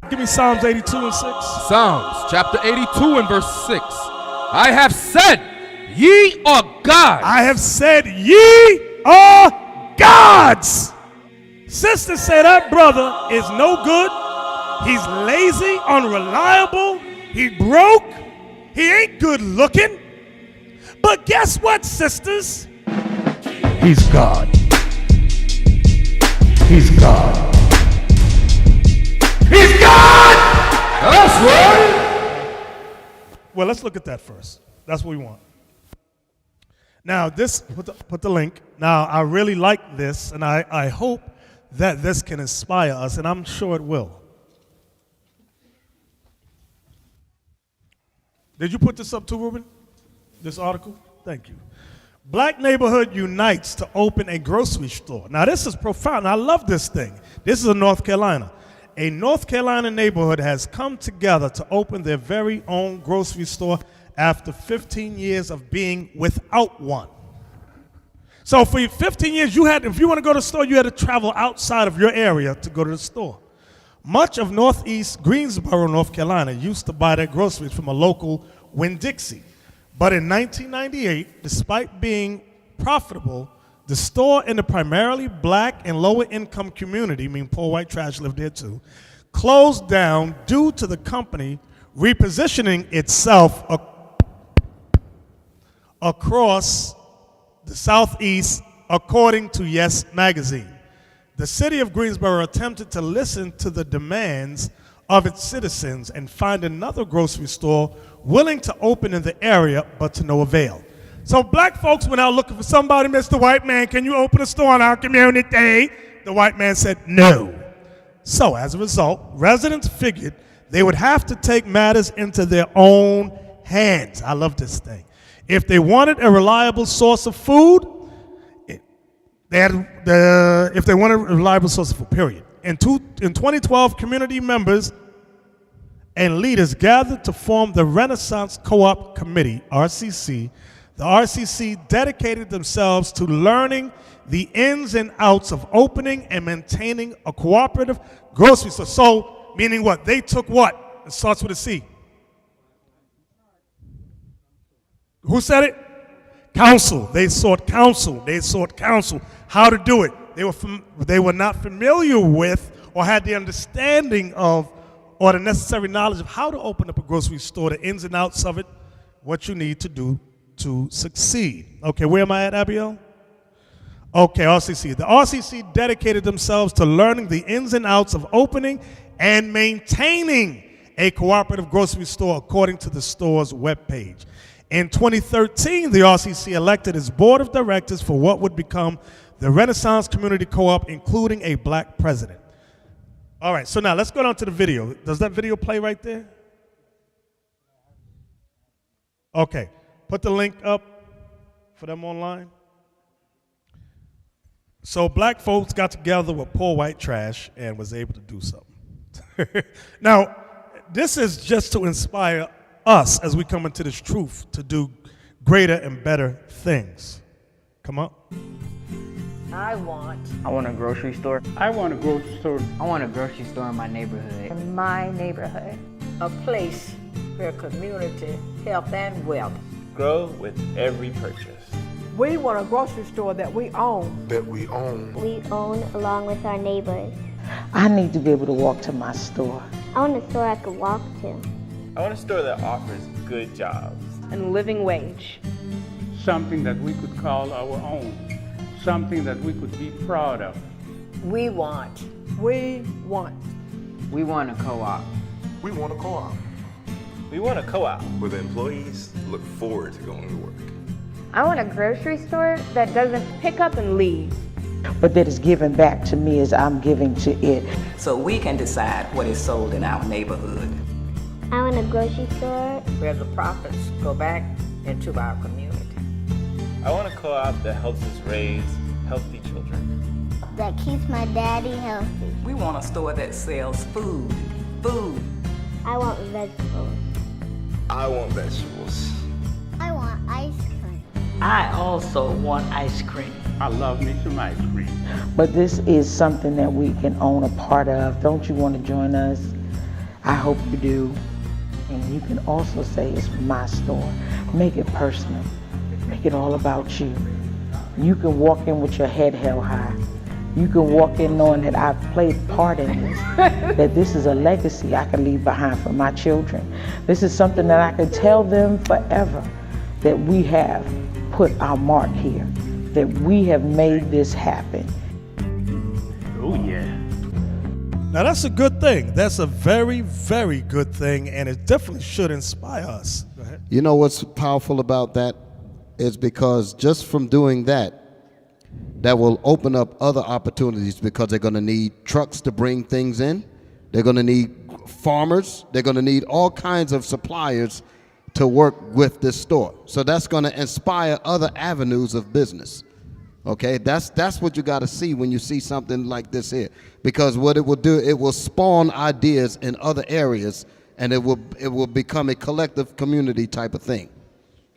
Give me Psalms 82 and 6. Psalms chapter 82 and verse 6. I have said, ye are gods. I have said, ye are gods. Sister say that brother is no good. He's lazy, unreliable. He broke. He ain't good looking. But guess what, sisters? He's God. He's God. He's God! That's right. Well, let's look at that first. That's what we want. Now, this, put the link. Now, I really like this, and I hope that this can inspire us, and I'm sure it will. Did you put this up too, Ruben? This article? Thank you. Black neighborhood unites to open a grocery store. Now, this is profound. I love this thing. This is in North Carolina. A North Carolina neighborhood has come together to open their very own grocery store after 15 years of being without one. So for 15 years, if you want to go to the store, you had to travel outside of your area to go to the store. Much of Northeast Greensboro, North Carolina, used to buy their groceries from a local Winn-Dixie. But in 1998, despite being profitable, the store in the primarily black and lower income community, poor white trash lived there too, closed down due to the company repositioning itself across the Southeast, according to Yes Magazine. The city of Greensboro attempted to listen to the demands of its citizens and find another grocery store willing to open in the area, but to no avail. So black folks went out looking for somebody. Mr. White Man, can you open a store in our community? The white man said no. So as a result, residents figured they would have to take matters into their own hands. I love this thing. If they wanted a reliable source of food, if they wanted a reliable source of food, period. In 2012, community members and leaders gathered to form the Renaissance Co-op Committee, RCC. The RCC dedicated themselves to learning the ins and outs of opening and maintaining a cooperative grocery store. So, meaning what? They took what? It starts with a C. Who said it? Counsel. They sought counsel. They sought counsel. How to do it. They were not familiar with or had the understanding of or the necessary knowledge of how to open up a grocery store, the ins and outs of it, what you need to do to succeed. Okay, where am I at, Abiel? Okay, RCC. The RCC dedicated themselves to learning the ins and outs of opening and maintaining a cooperative grocery store according to the store's webpage. In 2013, the RCC elected its board of directors for what would become the Renaissance Community Co-op, including a black president. All right, so now let's go down to the video. Does that video play right there? Okay. Put the link up for them online. So black folks got together with poor white trash and was able to do something. Now, this is just to inspire us as we come into this truth to do greater and better things. Come up. I want a grocery store. I want a grocery store. I want a grocery store in my neighborhood. In my neighborhood. a place where community, health, and wealth grow with every purchase. We want a grocery store that we own. We own along with our neighbors. I need to be able to walk to my store. I want a store I could walk to. I want a store that offers good jobs. And a living wage. Something that we could call our own. Something that we could be proud of. We want a co-op. We want a co-op. We want a co-op. Where the employees look forward to going to work. I want a grocery store that doesn't pick up and leave, but that is given back to me as I'm giving to it. So we can decide what is sold in our neighborhood. I want a grocery store where the profits go back into our community. I want a co-op that helps us raise healthy children. That keeps my daddy healthy. We want a store that sells food. I want vegetables. I want vegetables. I want ice cream. I also want ice cream. I love me some ice cream. But this is something that we can own a part of. Don't you want to join us I hope you do. And you can also say it's my store. Make it personal. Make it all about you. You can walk in with your head held high. You can walk in knowing that I've played part in this, that this is a legacy I can leave behind for my children. This is something that I can tell them forever, that we have put our mark here, that we have made this happen. Oh, yeah. Now, that's a good thing. That's a very, very good thing, and it definitely should inspire us. Go ahead. You know what's powerful about that is because just from doing that, that will open up other opportunities, because they're going to need trucks to bring things in. They're going to need farmers. They're going to need all kinds of suppliers to work with this store. So that's going to inspire other avenues of business. Okay, that's what you got to see when you see something like this here, because what it will do, it will spawn ideas in other areas, and it will become a collective community type of thing.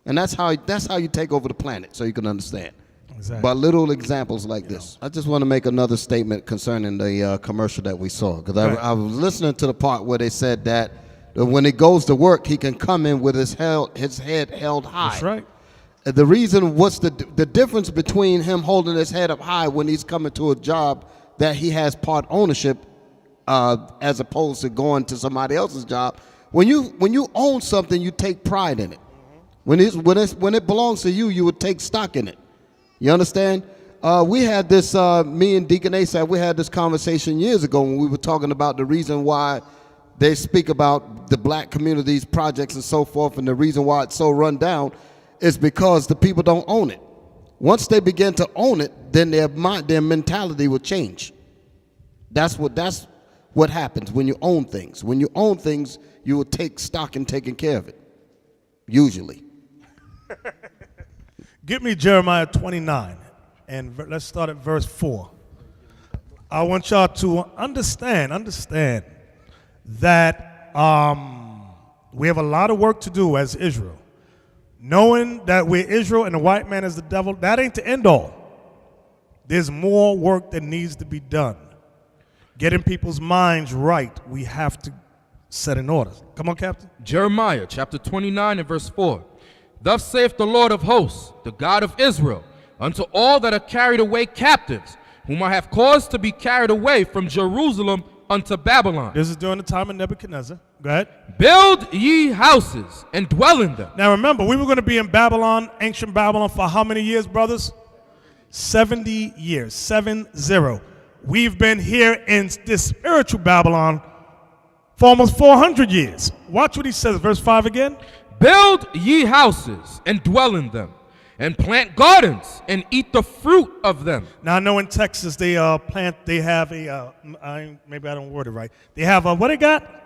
And that's how you take over the planet, so you can understand. Exactly. By little examples like this. I just want to make another statement concerning the commercial that we saw, because I was listening to the part where they said that when he goes to work, he can come in with his head held high. That's right. The reason, what's the difference between him holding his head up high when he's coming to a job that he has part ownership, as opposed to going to somebody else's job? When you own something, you take pride in it. When it belongs to you, you would take stock in it. You understand? We had this, me and Deacon Asaph, we had this conversation years ago when we were talking about the reason why they speak about the black communities, projects, and so forth, and the reason why it's so run down is because the people don't own it. Once they begin to own it, then their mentality will change. That's what happens when you own things. When you own things, you will take stock in taking care of it, usually. Give me Jeremiah 29, and let's start at verse 4. I want y'all to understand that we have a lot of work to do as Israel. Knowing that we're Israel and the white man is the devil, that ain't the end all. There's more work that needs to be done. Getting people's minds right, we have to set in order. Come on, Captain. Jeremiah chapter 29 and verse 4. Thus saith the Lord of hosts, the God of Israel, unto all that are carried away captives, whom I have caused to be carried away from Jerusalem unto Babylon. This is during the time of Nebuchadnezzar. Go ahead. Build ye houses and dwell in them. Now remember, we were going to be in Babylon, ancient Babylon, for how many years, brothers? 70 years, 70. We've been here in this spiritual Babylon for almost 400 years. Watch what he says, verse 5 again. Build ye houses and dwell in them, and plant gardens and eat the fruit of them. Now I know in Texas they have a, maybe I don't word it right. They have a, what they got?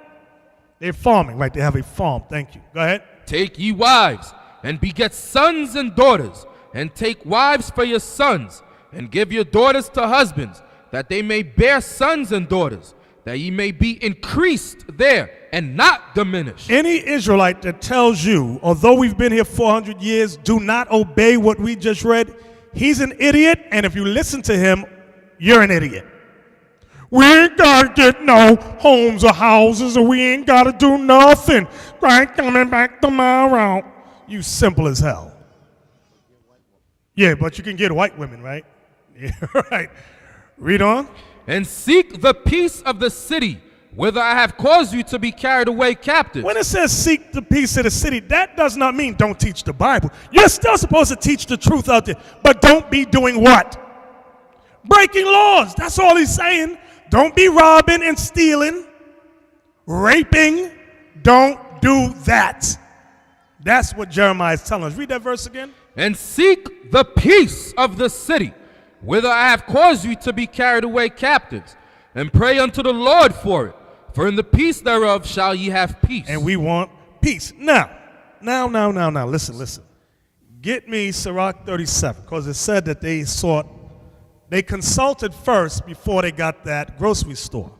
They're farming, right? They have a farm. Thank you. Go ahead. Take ye wives and beget sons and daughters, and take wives for your sons, and give your daughters to husbands, that they may bear sons and daughters, that ye may be increased there and not diminished. Any Israelite that tells you, although we've been here 400 years, do not obey what we just read, he's an idiot, and if you listen to him, you're an idiot. We ain't got to get no homes or houses, or we ain't got to do nothing. Right, coming back tomorrow. You simple as hell. Yeah, but you can get white women, right? Yeah, right. Read on. And seek the peace of the city, whither I have caused you to be carried away captive. When it says seek the peace of the city, that does not mean don't teach the Bible. You're still supposed to teach the truth out there, but don't be doing what? Breaking laws. That's all he's saying. Don't be robbing and stealing, raping. Don't do that. That's what Jeremiah is telling us. Read that verse again. And seek the peace of the city, whither I have caused you to be carried away captives, and pray unto the Lord for it. For in the peace thereof shall ye have peace. And we want peace. Now, listen. Get me Sirach 37, because it said that they consulted first before they got that grocery store.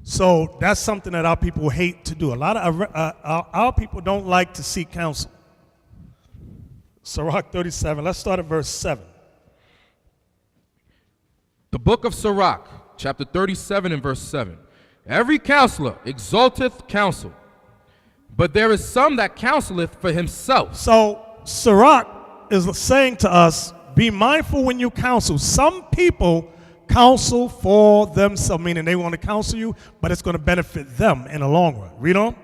So that's something that our people hate to do. A lot of our people don't like to seek counsel. Sirach 37, let's start at verse 7. The book of Sirach, chapter 37 and verse 7. Every counselor exalteth counsel, but there is some that counseleth for himself. So Sirach is saying to us, be mindful when you counsel. Some people counsel for themselves, meaning they want to counsel you, but it's going to benefit them in the long run. Read on.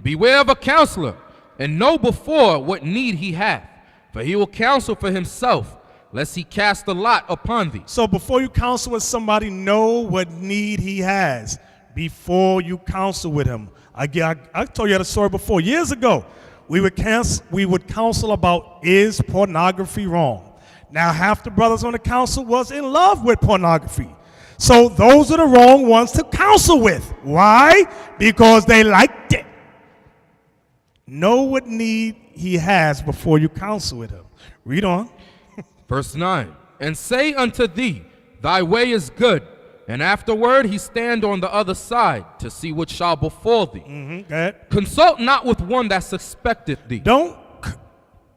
Beware of a counselor, and know before what need he hath, for he will counsel for himself, lest he cast a lot upon thee. So before you counsel with somebody, know what need he has before you counsel with him. I told you that story before. Years ago, we would counsel about, is pornography wrong? Now, half the brothers on the council was in love with pornography. So those are the wrong ones to counsel with. Why? Because they liked it. Know what need he has before you counsel with him. Read on. Verse 9, and say unto thee, thy way is good, and afterward he stand on the other side to see what shall befall thee. Go ahead. Consult not with one that suspecteth thee. Don't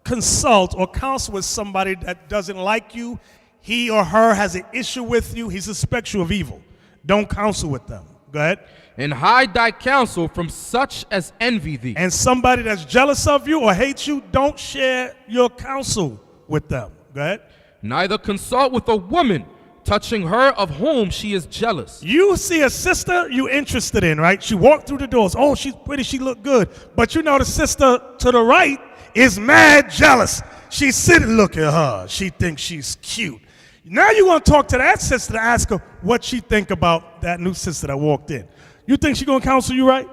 consult or counsel with somebody that doesn't like you. He or her has an issue with you. He suspects you of evil. Don't counsel with them. Go ahead. And hide thy counsel from such as envy thee. And somebody that's jealous of you or hates you, don't share your counsel with them. Go ahead. Neither consult with a woman touching her of whom she is jealous. You see a sister you interested in, right? She walked through the doors. Oh, she's pretty, she look good. But you know the sister to the right is mad jealous. She's sitting, look at her. She thinks she's cute. Now you want to talk to that sister to ask her what she think about that new sister that walked in. You think she going to counsel you right?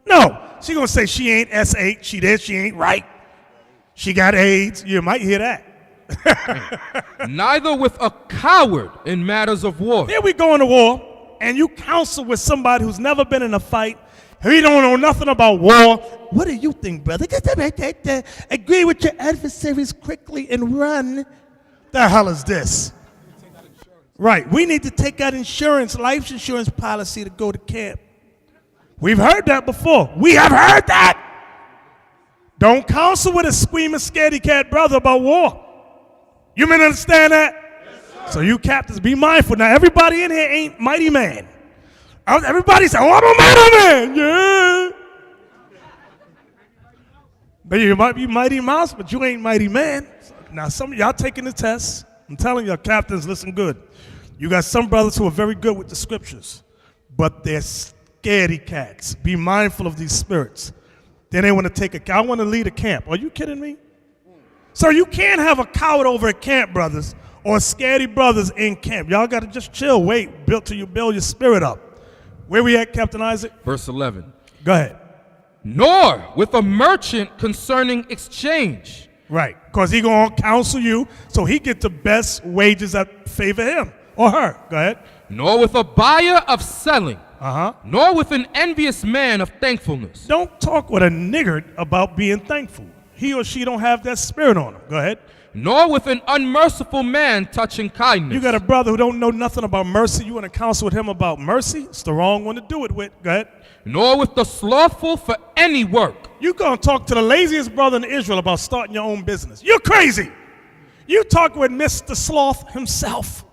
No. She going to say she ain't S8, she this, she ain't right. She got AIDS. You might hear that. Neither with a coward in matters of war. Here we go into war, and you counsel with somebody who's never been in a fight. He don't know nothing about war. What do you think, brother? Agree with your adversaries quickly and run. The hell is this? Right, we need to take out insurance, life insurance policy to go to camp. We've heard that before. We have heard that. Don't counsel with a screaming, scaredy cat brother about war. You men understand that? Yes, so you captains, be mindful. Now, everybody in here ain't mighty man. Everybody say, oh, I'm a mighty man. Yeah. But you might be mighty mouse, but you ain't mighty man. Now, some of y'all taking the test. I'm telling you, captains, listen good. You got some brothers who are very good with the scriptures, but they're scaredy cats. Be mindful of these spirits. Then they want to take I want to lead a camp. Are you kidding me? So you can't have a coward over at camp, brothers, or scaredy brothers in camp. Y'all got to just chill, wait, till you build your spirit up. Where we at, Captain Isaac? Verse 11. Go ahead. Nor with a merchant concerning exchange. Right, because he going to counsel you so he get the best wages that favor him or her. Go ahead. Nor with a buyer of selling. Nor with an envious man of thankfulness. Don't talk with a niggard about being thankful. He or she don't have that spirit on him. Go ahead. Nor with an unmerciful man touching kindness. You got a brother who don't know nothing about mercy. You want to counsel with him about mercy? It's the wrong one to do it with. Go ahead. Nor with the slothful for any work. You going to talk to the laziest brother in Israel about starting your own business. You're crazy. You talk with Mr. Sloth himself.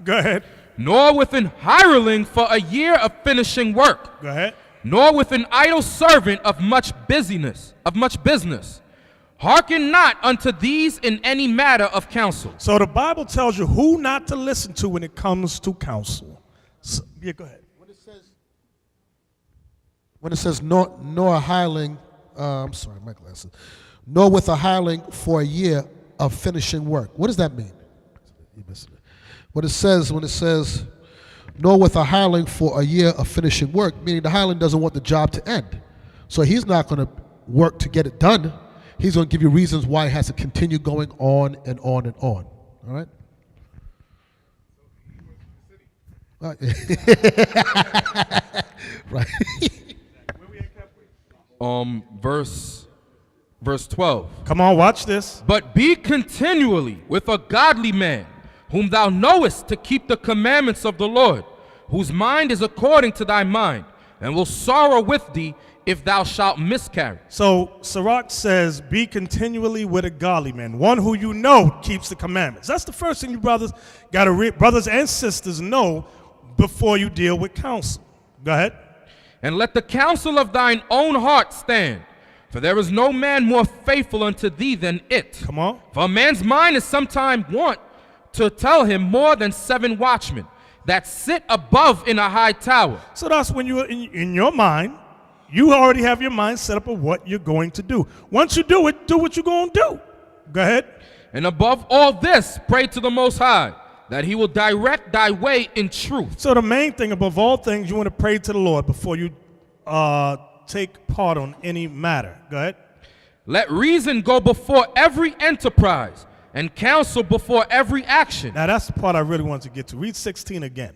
Go ahead. Nor with an hireling for a year of finishing work. Go ahead. Nor with an idle servant of much business. Hearken not unto these in any matter of counsel. So the Bible tells you who not to listen to when it comes to counsel. So, yeah, go ahead. When it says nor a hireling, I'm sorry, my glasses. Nor with a hireling for a year of finishing work. What does that mean? When it says nor with a hireling for a year of finishing work, meaning the hireling doesn't want the job to end. So he's not going to work to get it done. He's going to give you reasons why it has to continue going on and on and on. All right? Right. Verse 12. Come on, watch this. But be continually with a godly man, whom thou knowest to keep the commandments of the Lord, whose mind is according to thy mind, and will sorrow with thee if thou shalt miscarry. So Sirach says, be continually with a godly man, one who you know keeps the commandments. That's the first thing you brothers got to brothers and sisters know. before you deal with counsel. Go ahead. And let the counsel of thine own heart stand. For there is no man more faithful unto thee than it. Come on. For a man's mind is sometime wont to tell him more than 7 watchmen that sit above in a high tower. So that's when you're in your mind, you already have your mind set up of what you're going to do. Once you do it, do what you're going to do. Go ahead. And above all this, pray to the Most High, that he will direct thy way in truth. So the main thing above all things, you want to pray to the Lord before you take part on any matter. Go ahead. Let reason go before every enterprise, and counsel before every action. Now that's the part I really want to get to. Read 16 again.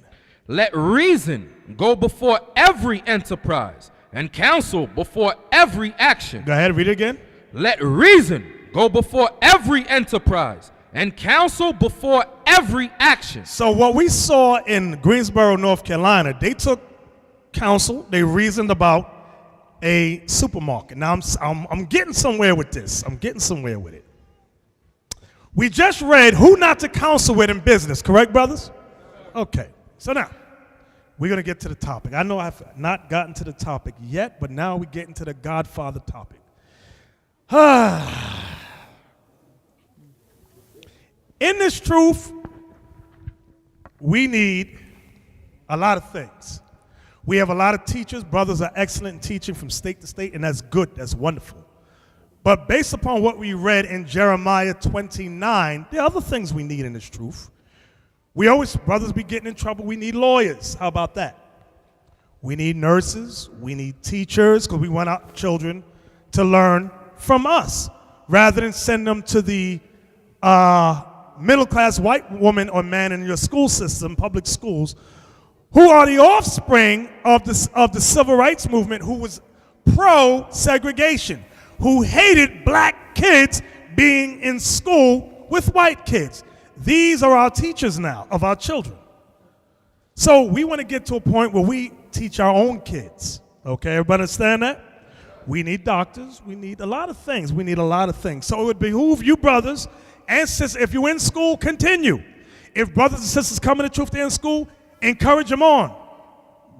Let reason go before every enterprise, and counsel before every action. Go ahead, read it again. Let reason go before every enterprise, and counsel before every action. So what we saw in Greensboro, North Carolina, they took counsel, they reasoned about a supermarket. Now I'm getting somewhere with this. I'm getting somewhere with it. We just read who not to counsel with in business, correct, brothers? Okay, so now we're going to get to the topic. I know I've not gotten to the topic yet, but now we're getting to the Godfather topic. In this truth, we need a lot of things. We have a lot of teachers. Brothers are excellent in teaching from state to state, and that's good. That's wonderful. But based upon what we read in Jeremiah 29, there are other things we need in this truth. We always, brothers be getting in trouble. We need lawyers. How about that? We need nurses. We need teachers, because we want our children to learn from us rather than send them to the middle-class white woman or man in your school system, public schools, who are the offspring of the civil rights movement, who was pro-segregation, who hated black kids being in school with white kids. These are our teachers now of our children. So we want to get to a point where we teach our own kids. Okay, everybody understand that? We need doctors. We need a lot of things. We need a lot of things. So it would behoove you brothers and sisters, if you're in school, continue. If brothers and sisters come in the truth, they're in school, encourage them on.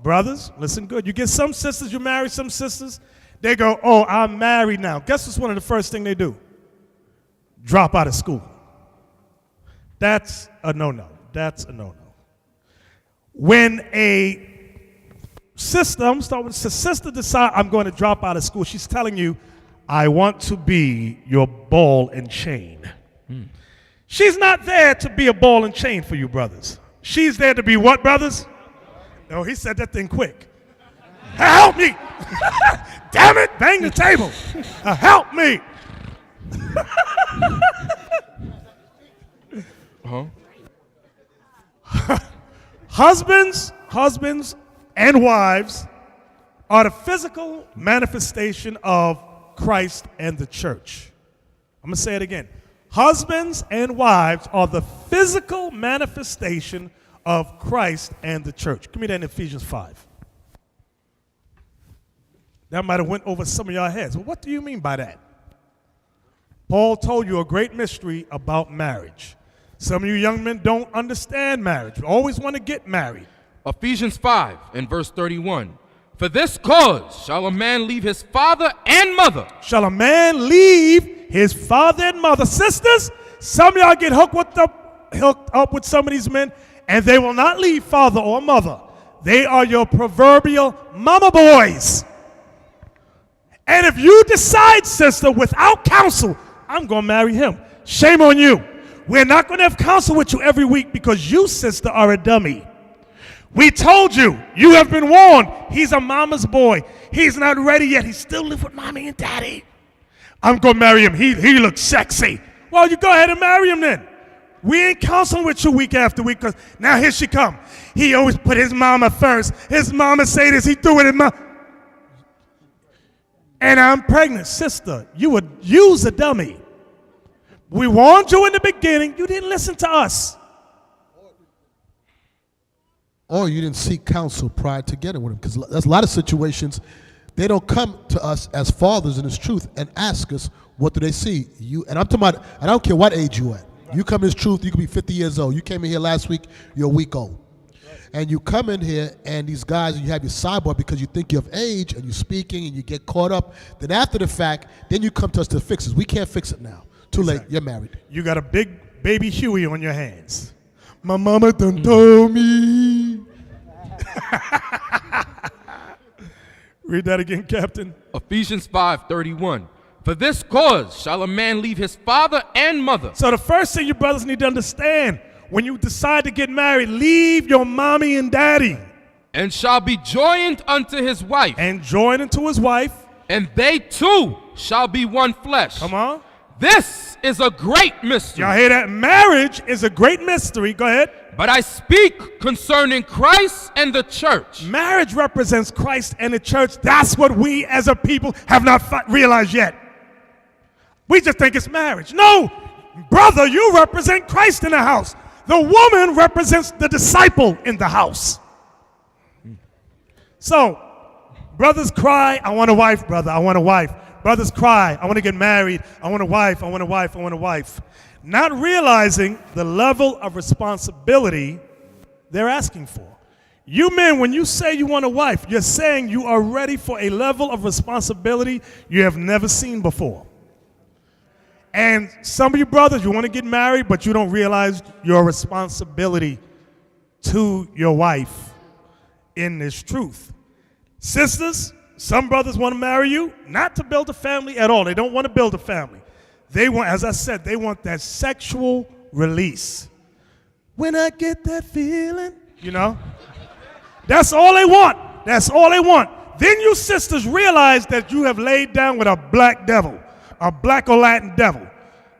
Brothers, listen good. You get some sisters, you marry some sisters, they go, oh, I'm married now. Guess what's one of the first things they do? Drop out of school. That's a no-no. That's a no-no. When a sister, I'm going to start with the sister decide I'm going to drop out of school, she's telling you, I want to be your ball and chain. She's not there to be a ball and chain for you, brothers. She's there to be what, brothers? No, he said that thing quick. Help me! Damn it! Bang the table. Help me! Husbands and wives are the physical manifestation of Christ and the church. I'm going to say it again. Husbands and wives are the physical manifestation of Christ and the church. Give me that in Ephesians 5. That might have went over some of your heads. Well, what do you mean by that? Paul told you a great mystery about marriage. Some of you young men don't understand marriage. You always want to get married. Ephesians 5 and verse 31. For this cause shall a man leave his father and mother. Shall a man leave his father and mother? Sisters, some of y'all get hooked up with some of these men, and they will not leave father or mother. They are your proverbial mama boys. And if you decide, sister, without counsel, I'm going to marry him, shame on you. We're not going to have counsel with you every week because you, sister, are a dummy. We told you. You have been warned. He's a mama's boy. He's not ready yet. He still lives with mommy and daddy. I'm going to marry him. He looks sexy. Well, you go ahead and marry him then. We ain't counseling with you week after week because now here she come. He always put his mama first. His mama say this. He threw it in my... And I'm pregnant. Sister, you would use a dummy. We warned you in the beginning. You didn't listen to us. Or you didn't seek counsel prior to getting with him. Because there's a lot of situations, they don't come to us as fathers in this truth and ask us, what do they see? And I'm talking about, I don't care what age you at. You come in this truth, you could be 50 years old. You came in here last week, you're a week old. and you come in here and these guys, you have your sidebar because you think you're of age and you're speaking and you get caught up. Then after the fact, then you come to us to fix it. We can't fix it now. Too late. You're married. You got a big baby Huey on your hands. My mama done told me. Read that again, Captain. Ephesians 5:31. For this cause shall a man leave his father and mother. So the first thing you brothers need to understand, when you decide to get married, leave your mommy and daddy. And shall be joined unto his wife. And joined unto his wife. And they two shall be one flesh. Come on. This is a great mystery. Y'all hear that? Marriage is a great mystery. Go ahead. But I speak concerning Christ and the church. Marriage represents Christ and the church. That's what we as a people have not realized yet. We just think it's marriage. No, brother, you represent Christ in the house. The woman represents the disciple in the house. So, brothers cry, I want a wife, brother, I want a wife. Brothers cry, I want to get married, I want a wife, I want a wife, I want a wife. Not realizing the level of responsibility they're asking for. You men, when you say you want a wife, you're saying you are ready for a level of responsibility you have never seen before. And some of you brothers, you want to get married, but you don't realize your responsibility to your wife in this truth. Sisters, some brothers want to marry you, not to build a family at all. They don't want to build a family. They want, as I said, they want that sexual release. When I get that feeling, you know, that's all they want. That's all they want. Then you sisters realize that you have laid down with a black devil, a black or Latin devil.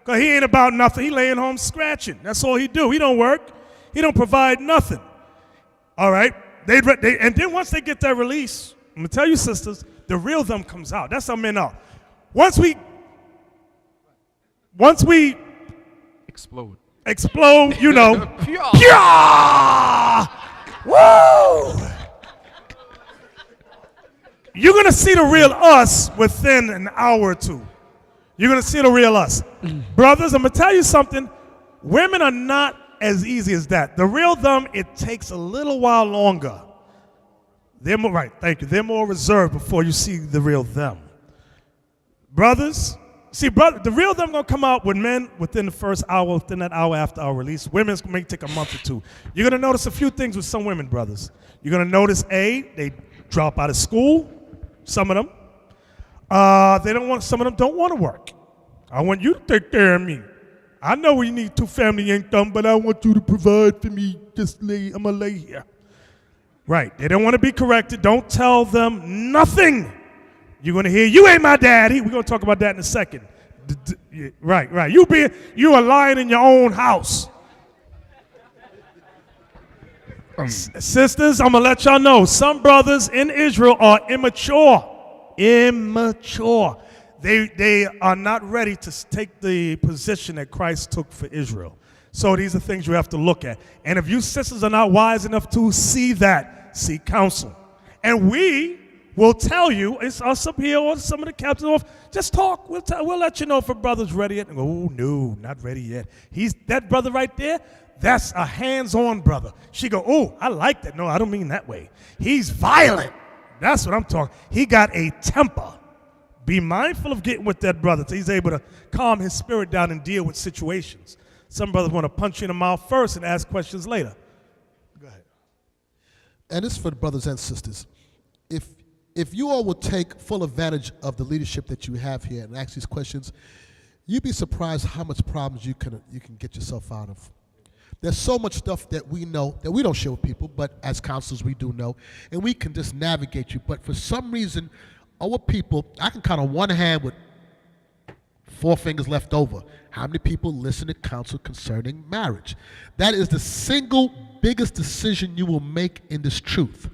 Because he ain't about nothing. He laying home scratching. That's all he do. He don't work. He don't provide nothing. All right? And then once they get that release, I'm going to tell you, sisters, the real them comes out. That's how men are. Once we explode, you know. Woo! You're going to see the real us within an hour or two. You're going to see the real us. Brothers, I'm going to tell you something. Women are not as easy as that. The real them, it takes a little while longer. They're more, right, thank you. They're more reserved before you see the real them. Brothers, see, the real them going to come out with men within the first hour, within that hour after our release. Women's may take a month or two. You're going to notice a few things with some women, brothers. You're going to notice, they drop out of school, some of them. Some of them don't want to work. I want you to take care of me. I know we need 2 family income, but I want you to provide for me. I'm gonna lay here. Right, they don't want to be corrected. Don't tell them nothing. You're gonna hear, you ain't my daddy. We're gonna talk about that in a second. Right. You are lying in your own house. Sisters, I'm gonna let y'all know, some brothers in Israel are immature. They are not ready to take the position that Christ took for Israel. So these are things you have to look at. And if you sisters are not wise enough to see that, seek counsel. And we will tell you, it's us up here or some of the captains, just talk. We'll let you know if a brother's ready yet. And go, oh, no, not ready yet. That brother right there, that's a hands-on brother. She go, oh, I like that. No, I don't mean that way. He's violent. That's what I'm talking. He got a temper. Be mindful of getting with that brother so he's able to calm his spirit down and deal with situations. Some brothers want to punch you in the mouth first and ask questions later. Go ahead. And this is for the brothers and sisters. If you all would take full advantage of the leadership that you have here and ask these questions, you'd be surprised how much problems you can get yourself out of. There's so much stuff that we know that we don't share with people, but as counselors we do know, and we can just navigate you. But for some reason, our people, I can count on one hand with 4 fingers left over, how many people listen to counsel concerning marriage. That is the single biggest decision you will make in this truth,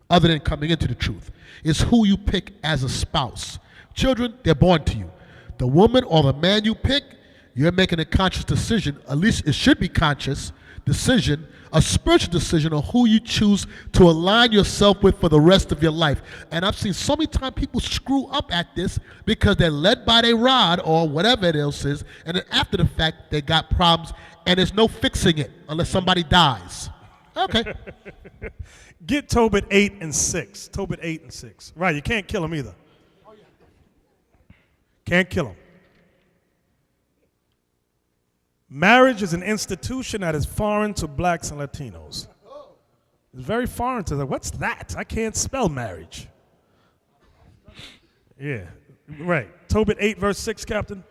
other than coming into the truth, is who you pick as a spouse. Children, they're born to you. The woman or the man you pick, you're making a conscious decision, at least it should be conscious decision, a spiritual decision on who you choose to align yourself with for the rest of your life. And I've seen so many times people screw up at this because they're led by their rod or whatever it else is, and then after the fact, they got problems, and there's no fixing it unless somebody dies. Okay. Get Tobit 8 and 6. Tobit 8 and 6. Right, you can't kill him either. Can't kill him. Marriage is an institution that is foreign to blacks and Latinos. It's very foreign to them. What's that? I can't spell marriage. Yeah, right. Tobit 8, verse 6, Captain.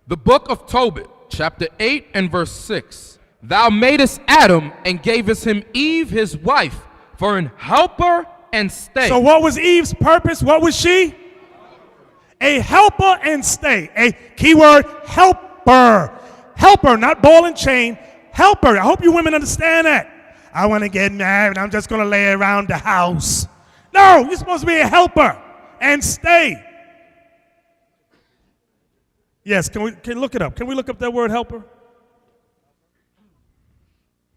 The book of Tobit, chapter 8 and verse 6. Thou madest Adam and gavest him Eve his wife for an helper and stay. So what was Eve's purpose? What was she? A helper and stay. A keyword, helper. Helper, not ball and chain. Helper. I hope you women understand that. I want to get married. I'm just going to lay around the house. No, you're supposed to be a helper and stay. Yes, can we look it up? Can we look up that word helper?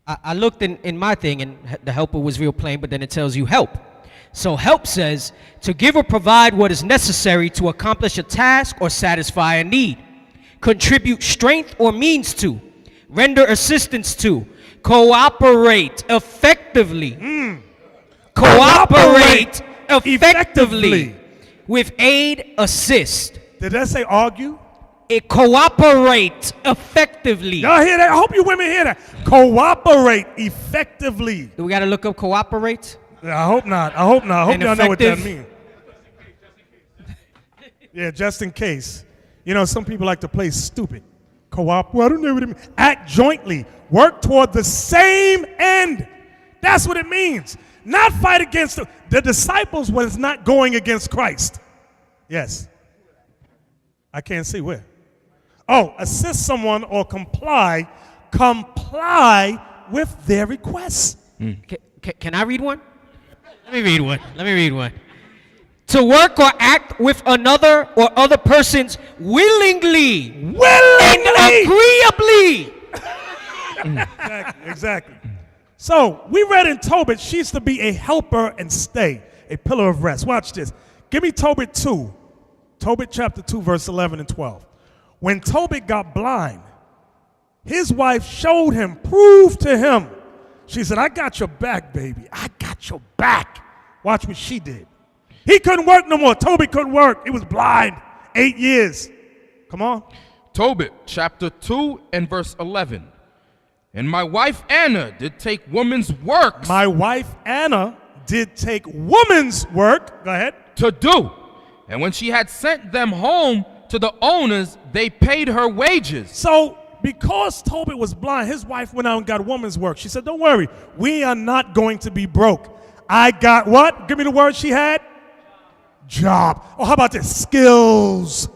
I looked in my thing, and the helper was real plain, but then it tells you help. So help says to give or provide what is necessary to accomplish a task or satisfy a need, contribute strength or means to, render assistance to, cooperate effectively. Cooperate effectively with aid, assist. Did that say argue? It cooperates effectively. Y'all hear that? I hope you women hear that. Cooperate effectively. Do we got to look up cooperate? I hope not. I hope not. I hope And y'all know what that effective? means. Yeah, just in case. You know, some people like to play stupid. Cooperate. I don't know what it means. Act jointly. Work toward the same end. That's what it means. Not fight against the disciples was not going against Christ. Yes. I can't see where. Oh, assist someone or comply with their requests. Can I read one? Let me read one. To work or act with another or other persons willingly. And agreeably. Exactly. So we read in Tobit, she's to be a helper and stay, a pillar of rest. Watch this. Give me Tobit 2. Tobit chapter 2, verse 11 and 12. When Tobit got blind, his wife showed him, proved to him. She said, I got your back, baby. I got your back. Watch what she did. He couldn't work no more. Tobit couldn't work. He was blind 8 years. Come on. Tobit chapter 2 and verse 11. And my wife Anna did take woman's works. My wife Anna did take woman's work. Go ahead. To do. And when she had sent them home to the owners, they paid her wages. So because Tobit was blind, his wife went out and got woman's work. She said, don't worry, we are not going to be broke. I got what? Give me the word she had. Job. Oh, how about this? Skills.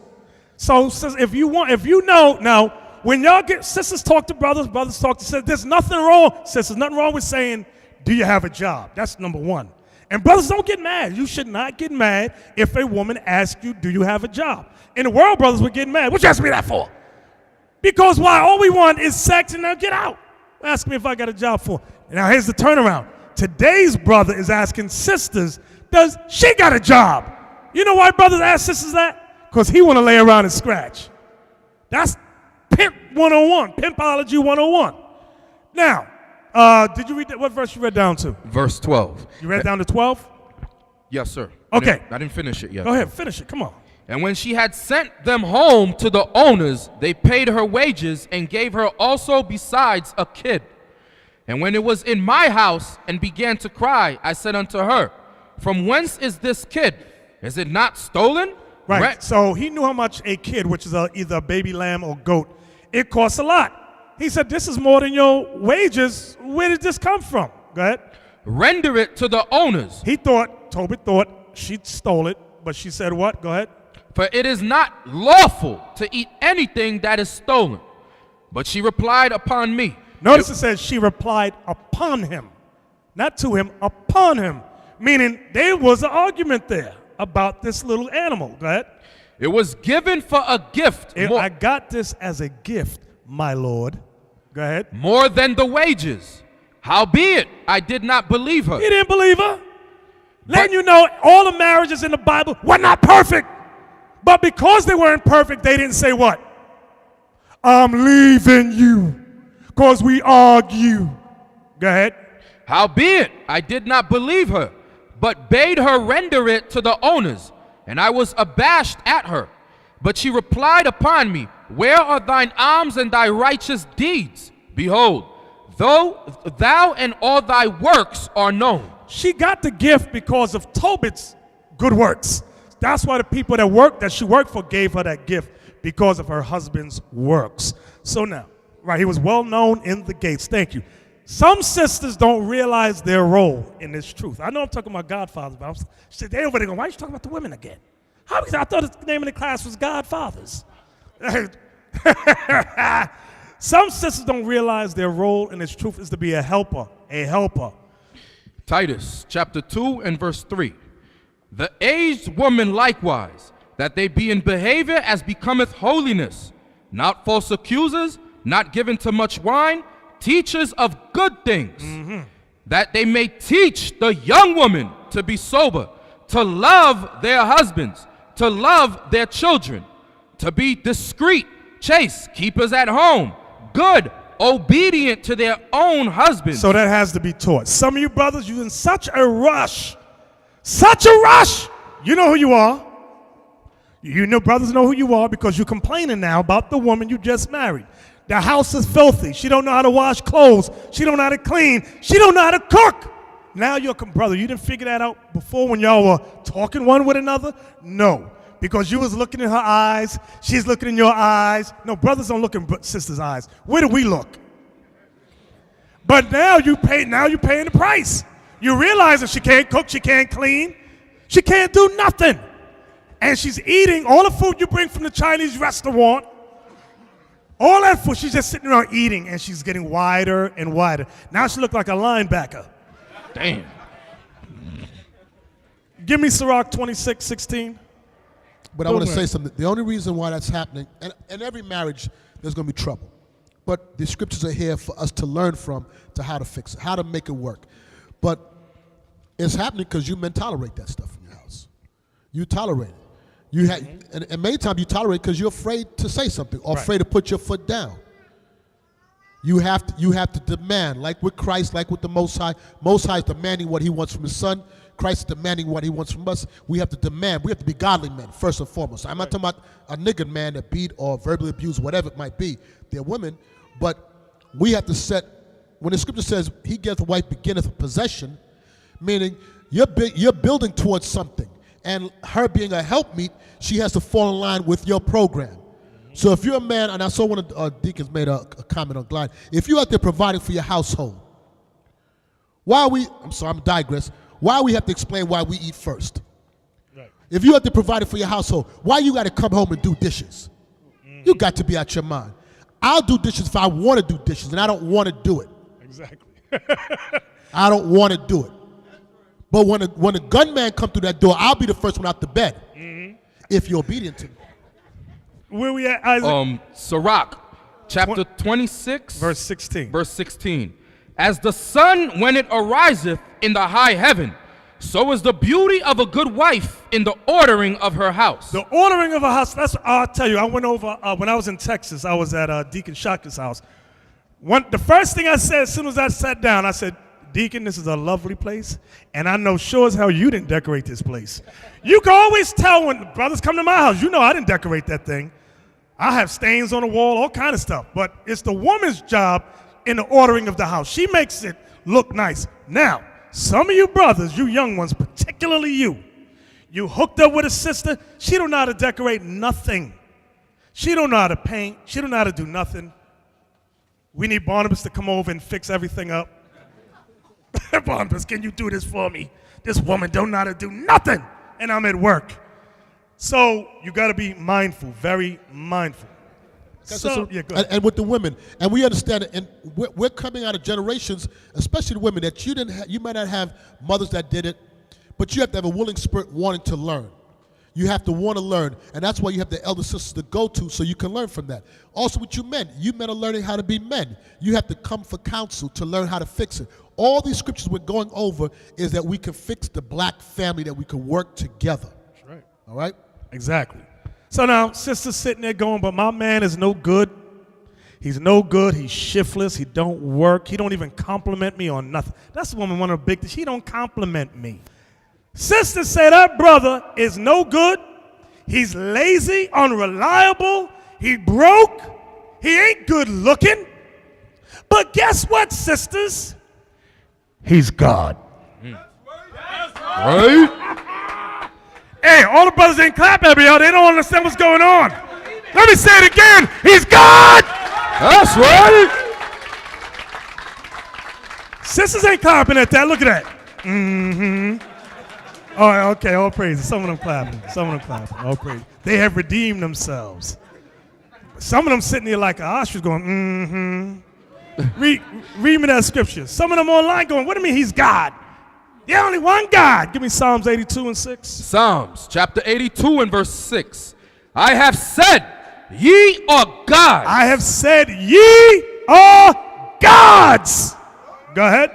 So if you know, now, when y'all get, sisters talk to brothers, brothers talk to sisters, there's nothing wrong, sisters, nothing wrong with saying, do you have a job? That's number one. And brothers, don't get mad. You should not get mad if a woman asks you, do you have a job? In the world, brothers would get mad. What you ask me that for? Because why? All we want is sex and now get out. Ask me if I got a job for. Now here's the turnaround. Today's brother is asking sisters, does she got a job? You know why brothers ask sisters that? Because he want to lay around and scratch. That's Pimp 101, Pimpology 101. Now, did you read that? What verse you read down to? Verse 12. You read down to 12? Yes, sir. Okay. I didn't finish it yet. Go ahead, finish it. Come on. And when she had sent them home to the owners, they paid her wages and gave her also besides a kid. And when it was in my house and began to cry, I said unto her, from whence is this kid? Is it not stolen? Right. So he knew how much a kid, which is either a baby lamb or goat, it costs a lot. He said, this is more than your wages. Where did this come from? Go ahead. Render it to the owners. Tobit thought she stole it, but she said what? Go ahead. For it is not lawful to eat anything that is stolen. But she replied upon me. Notice it says she replied upon him. Not to him, upon him. Meaning there was an argument there about this little animal. Go ahead. It was given for a gift. I got this as a gift, my lord. Go ahead. More than the wages. Howbeit, I did not believe her. You didn't believe her? Letting you know all the marriages in the Bible were not perfect. But because they weren't perfect, they didn't say what? I'm leaving you because we argue. Go ahead. Howbeit, I did not believe her, but bade her render it to the owners, and I was abashed at her. But she replied upon me, Where are thine alms and thy righteous deeds? Behold, thou and all thy works are known. She got the gift because of Tobit's good works. That's why the people that she worked for gave her that gift, because of her husband's works. So now, right, he was well known in the gates. Thank you. Some sisters don't realize their role in this truth. I know I'm talking about Godfathers, but she said, they over there going, why are you talking about the women again? I thought the name of the class was Godfathers. Some sisters don't realize their role in this truth is to be a helper, Titus chapter 2 and verse 3. The aged woman likewise, that they be in behavior as becometh holiness, not false accusers, not given to much wine, teachers of good things, that they may teach the young women to be sober, to love their husbands, to love their children, to be discreet, chaste, keepers at home, good, obedient to their own husbands. So that has to be taught. Some of you brothers, you're in such a rush. You know who you are. You know, brothers know who you are because you're complaining now about the woman you just married. The house is filthy. She don't know how to wash clothes. She don't know how to clean. She don't know how to cook. Now you're, brother, you didn't figure that out before when y'all were talking one with another? No, because you was looking in her eyes. She's looking in your eyes. No, brothers don't look in sisters' eyes. Where do we look? But now you're paying the price. You realize that she can't cook, she can't clean, she can't do nothing. And she's eating all the food you bring from the Chinese restaurant. All that food, she's just sitting around eating, and she's getting wider and wider. Now she looks like a linebacker. Damn. Give me Sirach 26:16. But I want to say something. The only reason why that's happening, and in every marriage, there's going to be trouble. But the scriptures are here for us to learn from, to how to fix it, how to make it work. But it's happening because you men tolerate that stuff in your house. You tolerate it. And many times you tolerate because you're afraid to say something or afraid to put your foot down. You have to demand, like with Christ, like with the Most High. Most High is demanding what he wants from his son. Christ is demanding what he wants from us. We have to demand. We have to be godly men, first and foremost. I'm not talking about a nigger man that beat or verbally abused, whatever it might be. They're women. But we have to set, when the scripture says, he giveth a wife beginneth a possession, meaning you're building towards something. And her being a helpmeet, she has to fall in line with your program. So if you're a man, and I saw one of the deacons made a comment on Glide, if you're out there providing for your household, why we have to explain why we eat first? Right. If you have to provide it for your household, why you got to come home and do dishes? You got to be out your mind. I'll do dishes if I want to do dishes, and I don't want to do it. Exactly. I don't want to do it. But when a gunman come through that door, I'll be the first one out the bed. If you're obedient to me. Where we at, Isaac? Sirach, chapter 26, verse 16. Verse 16. As the sun when it ariseth in the high heaven, so is the beauty of a good wife in the ordering of her house. The ordering of a house, I'll tell you, I went over, when I was in Texas, I was at Deacon Shaka's house. The first thing I said as soon as I sat down, I said, Deacon, this is a lovely place, and I know sure as hell you didn't decorate this place. You can always tell when brothers come to my house, you know I didn't decorate that thing. I have stains on the wall, all kind of stuff, but it's the woman's job in the ordering of the house. She makes it look nice. Now, some of you brothers, you young ones, particularly you hooked up with a sister, she don't know how to decorate nothing. She don't know how to paint. She don't know how to do nothing. We need Barnabas to come over and fix everything up. Barnabas, can you do this for me? This woman don't know how to do nothing, and I'm at work. So you got to be mindful, very mindful. So, yeah, go ahead. And with the women, and we understand it, and we're coming out of generations, especially the women, that you might not have mothers that did it, but you have to have a willing spirit wanting to learn. You have to want to learn, and that's why you have the elder sisters to go to so you can learn from that. Also with you men are learning how to be men. You have to come for counsel to learn how to fix it. All these scriptures we're going over is that we can fix the black family, that we can work together. That's right. All right? Exactly. So now, sister's sitting there going, but my man is no good. He's no good. He's shiftless. He don't work. He don't even compliment me on nothing. That's the woman, one of the big things. He don't compliment me. Sister say that brother is no good. He's lazy, unreliable. He broke. He ain't good looking. But guess what, sisters? He's God. Right? Hey, all the brothers ain't clapping at me, y'all. They don't understand what's going on. Let me say it again. He's God. That's right. Sisters ain't clapping at that. Look at that. Mm-hmm. All right, okay, all praise. Some of them clapping. Some of them clapping. All praise. They have redeemed themselves. Some of them sitting there like an ostrich going, mm-hmm. Read me that scripture. Some of them online going, what do you mean he's God? There's only one God. Give me Psalms 82 and 6. Psalms chapter 82 and verse 6. I have said, ye are gods. I have said, ye are gods. Go ahead.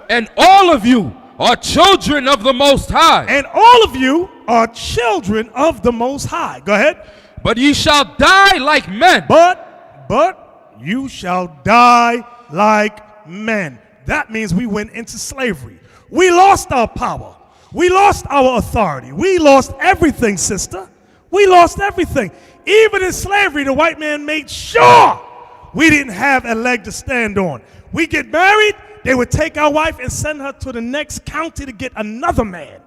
And all of you are children of the Most High. And all of you are children of the Most High. Go ahead. But ye shall die like men. But you shall die like men. That means we went into slavery. We lost our power. We lost our authority. We lost everything, sister. We lost everything. Even in slavery, the white man made sure we didn't have a leg to stand on. We get married, they would take our wife and send her to the next county to get another man.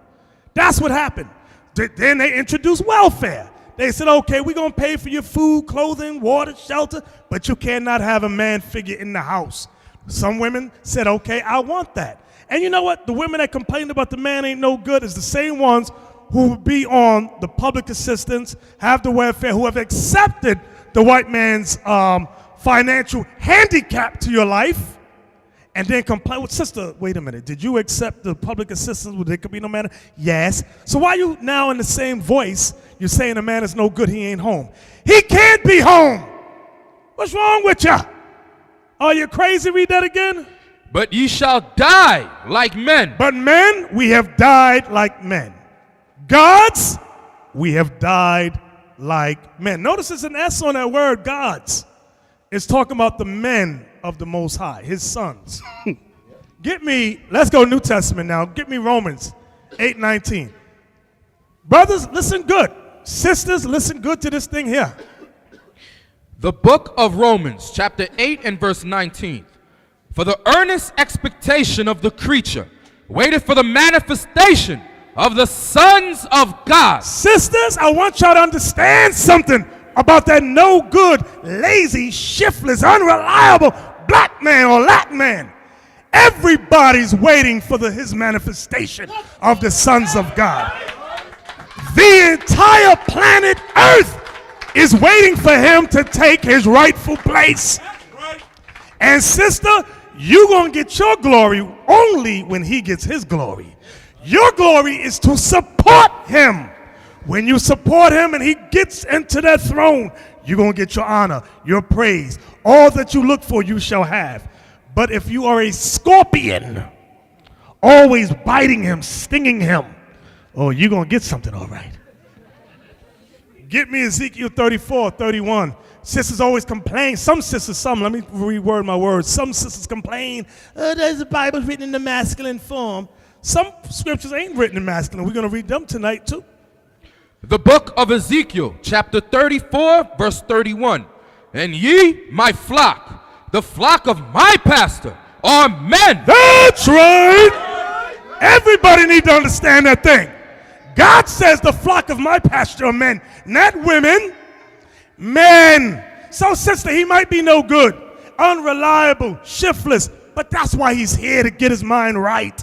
That's what happened. Then they introduced welfare. They said, okay, we're going to pay for your food, clothing, water, shelter, but you cannot have a man figure in the house. Some women said, okay, I want that. And you know what? The women that complained about the man ain't no good is the same ones who would be on the public assistance, have the welfare, who have accepted the white man's financial handicap to your life, and then complain. Well, sister, wait a minute. Did you accept the public assistance where there could be no man? Yes. So why you now in the same voice, you're saying a man is no good, he ain't home? He can't be home. What's wrong with you? Are you crazy? Read that again. But ye shall die like men. But men, we have died like men. Gods, we have died like men. Notice there's an S on that word, gods. It's talking about the men of the Most High, his sons. Let's go New Testament now. Get me Romans 8:19. Brothers, listen good. Sisters, listen good to this thing here. The book of Romans, chapter 8 and verse 19. For the earnest expectation of the creature waited for the manifestation of the sons of God. Sisters, I want y'all to understand something about that no good, lazy, shiftless, unreliable black man or Latin man. Everybody's waiting for his manifestation of the sons of God. The entire planet Earth is waiting for him to take his rightful place. And sister, you're going to get your glory only when he gets his glory. Your glory is to support him. When you support him and he gets into that throne, you're going to get your honor, your praise. All that you look for, you shall have. But if you are a scorpion, always biting him, stinging him, oh, you're going to get something all right. Get me Ezekiel 34:31. Sisters always complain. Let me reword my words. Some sisters complain, there's the Bible written in the masculine form. Some scriptures ain't written in masculine. We're going to read them tonight too. The book of Ezekiel, chapter 34, verse 31. And ye, my flock, the flock of my pastor, are men. That's right. Everybody need to understand that thing. God says the flock of my pasture are men, not women. Men. So sister, he might be no good, unreliable, shiftless, but that's why he's here, to get his mind right.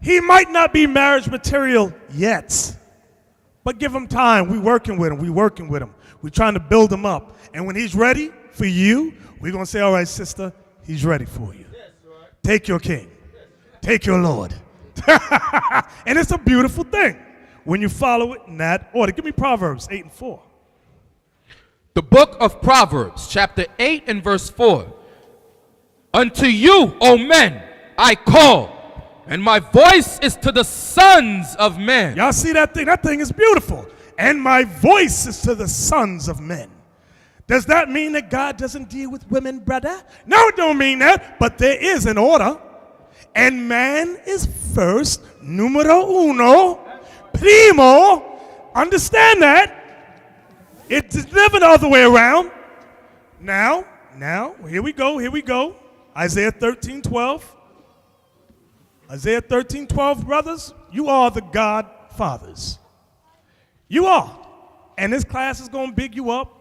He might not be marriage material yet, but give him time. We're working with him. We're trying to build him up. And when he's ready for you, we're going to say, all right, sister, he's ready for you. Take your king. Take your Lord. And it's a beautiful thing when you follow it in that order. Give me Proverbs 8 and 4. The book of Proverbs, chapter 8 and verse 4. Unto you, O men, I call, and my voice is to the sons of men. Y'all see that thing? That thing is beautiful. And my voice is to the sons of men. Does that mean that God doesn't deal with women, brother? No, it don't mean that, but there is an order. And man is first, numero uno, primo. Understand that. It's never the other way around. Now, here we go. Isaiah 13:12. Isaiah 13:12, brothers, you are the godfathers. You are. And this class is going to big you up.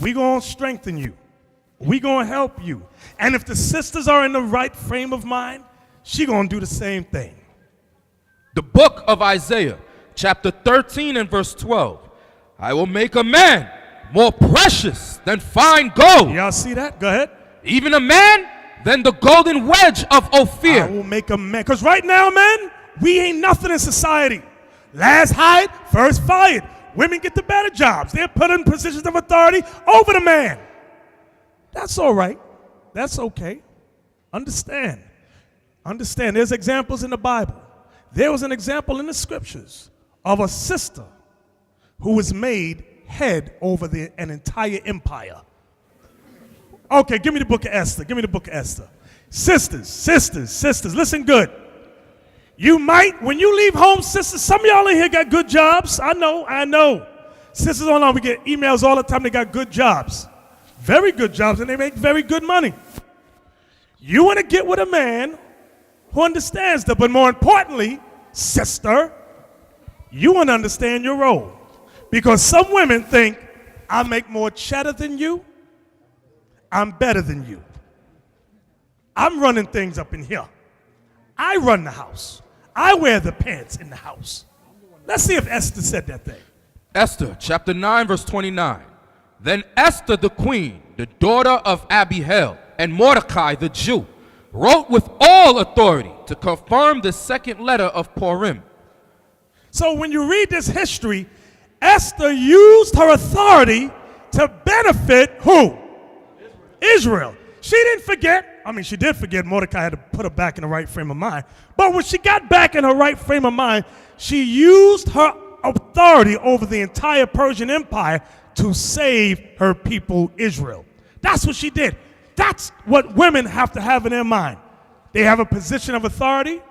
We're going to strengthen you. We're going to help you. And if the sisters are in the right frame of mind, she's going to do the same thing. The book of Isaiah, chapter 13 and verse 12. I will make a man more precious than fine gold. Y'all see that? Go ahead. Even a man than the golden wedge of Ophir. I will make a man. Because right now, man, we ain't nothing in society. Last hired, first fired. Women get the better jobs. They're put in positions of authority over the man. That's all right. That's okay. Understand. There's examples in the Bible. There was an example in the scriptures of a sister who was made head over an entire empire. Okay, give me the book of Esther. Sisters, listen good. You might, when you leave home, sisters, some of y'all in here got good jobs. I know. Sisters online, we get emails all the time, they got good jobs. Very good jobs, and they make very good money. You want to get with a man who understands that, but more importantly, sister, you want to understand your role. Because some women think, I make more cheddar than you, I'm better than you. I'm running things up in here. I run the house. I wear the pants in the house. Let's see if Esther said that thing. Esther, chapter 9, verse 29. Then Esther the queen, the daughter of Abihail, and Mordecai the Jew, wrote with all authority to confirm the second letter of Purim. So when you read this history, Esther used her authority to benefit who? Israel. She didn't forget. She did forget. Mordecai had to put her back in the right frame of mind. But when she got back in her right frame of mind, she used her authority over the entire Persian Empire to save her people, Israel. That's what she did. That's what women have to have in their mind. They have a position of authority.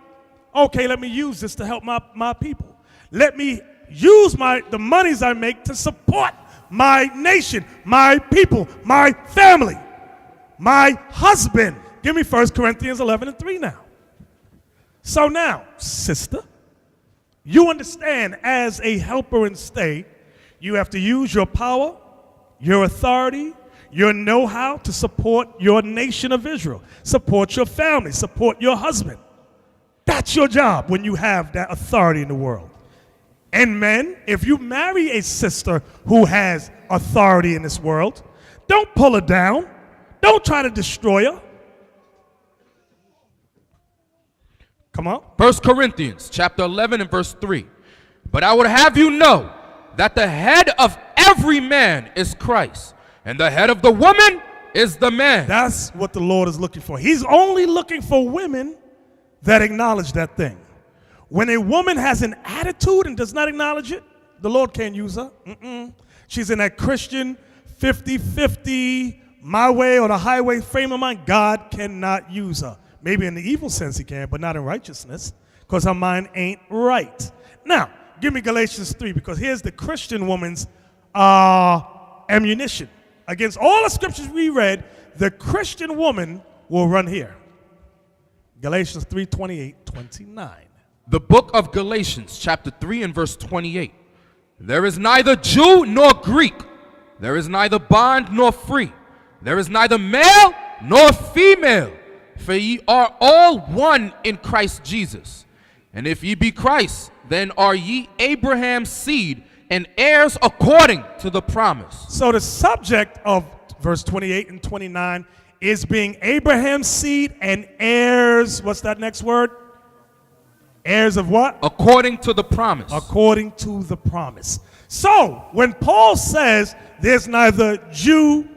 Okay, let me use this to help my people. Let me use the monies I make to support my nation, my people, my family, my husband. Give me 1 Corinthians 11:3 now. So now, sister, you understand as a helper and stay, you have to use your power, your authority, your know-how to support your nation of Israel, support your family, support your husband. That's your job when you have that authority in the world. And men, if you marry a sister who has authority in this world, don't pull her down. Don't try to destroy her. Come on. 1 Corinthians chapter 11 and verse 3. But I would have you know that the head of every man is Christ, and the head of the woman is the man. That's what the Lord is looking for. He's only looking for women that acknowledge that thing. When a woman has an attitude and does not acknowledge it, the Lord can't use her. She's in that Christian 50-50, my way or the highway frame of mind. God cannot use her. Maybe in the evil sense he can, but not in righteousness, because her mind ain't right. Now, give me Galatians 3, because here's the Christian woman's ammunition. Against all the scriptures we read, the Christian woman will run here. Galatians 3, 28, 29. The book of Galatians, chapter 3 and verse 28. There is neither Jew nor Greek. There is neither bond nor free. There is neither male nor female. For ye are all one in Christ Jesus. And if ye be Christ, then are ye Abraham's seed and heirs according to the promise. So the subject of verse 28 and 29 is being Abraham's seed and heirs. What's that next word? Heirs of what? According to the promise. According to the promise. So when Paul says there's neither Jew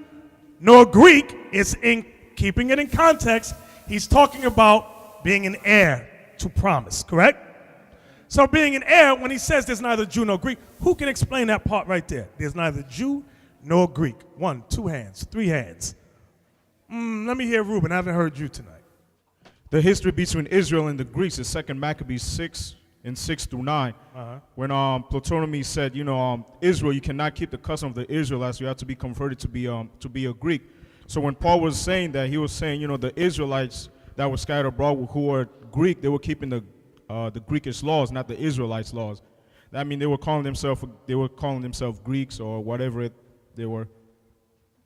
nor Greek, it's in keeping it in context. He's talking about being an heir to promise, correct? So being an heir, when he says there's neither Jew nor Greek, who can explain that part right there? There's neither Jew nor Greek. 1, 2 hands, 3 hands. Let me hear Reuben. I haven't heard you tonight. The history between Israel and the Greeks is 2 Maccabees 6 and 6 through 9. When Ptolemy said, Israel, you cannot keep the custom of the Israelites. You have to be converted to be a Greek. So when Paul was saying that, he was saying, the Israelites that were scattered abroad who were Greek, they were keeping the Greekish laws, not the Israelites' laws. That means they were calling themselves Greeks or whatever they were.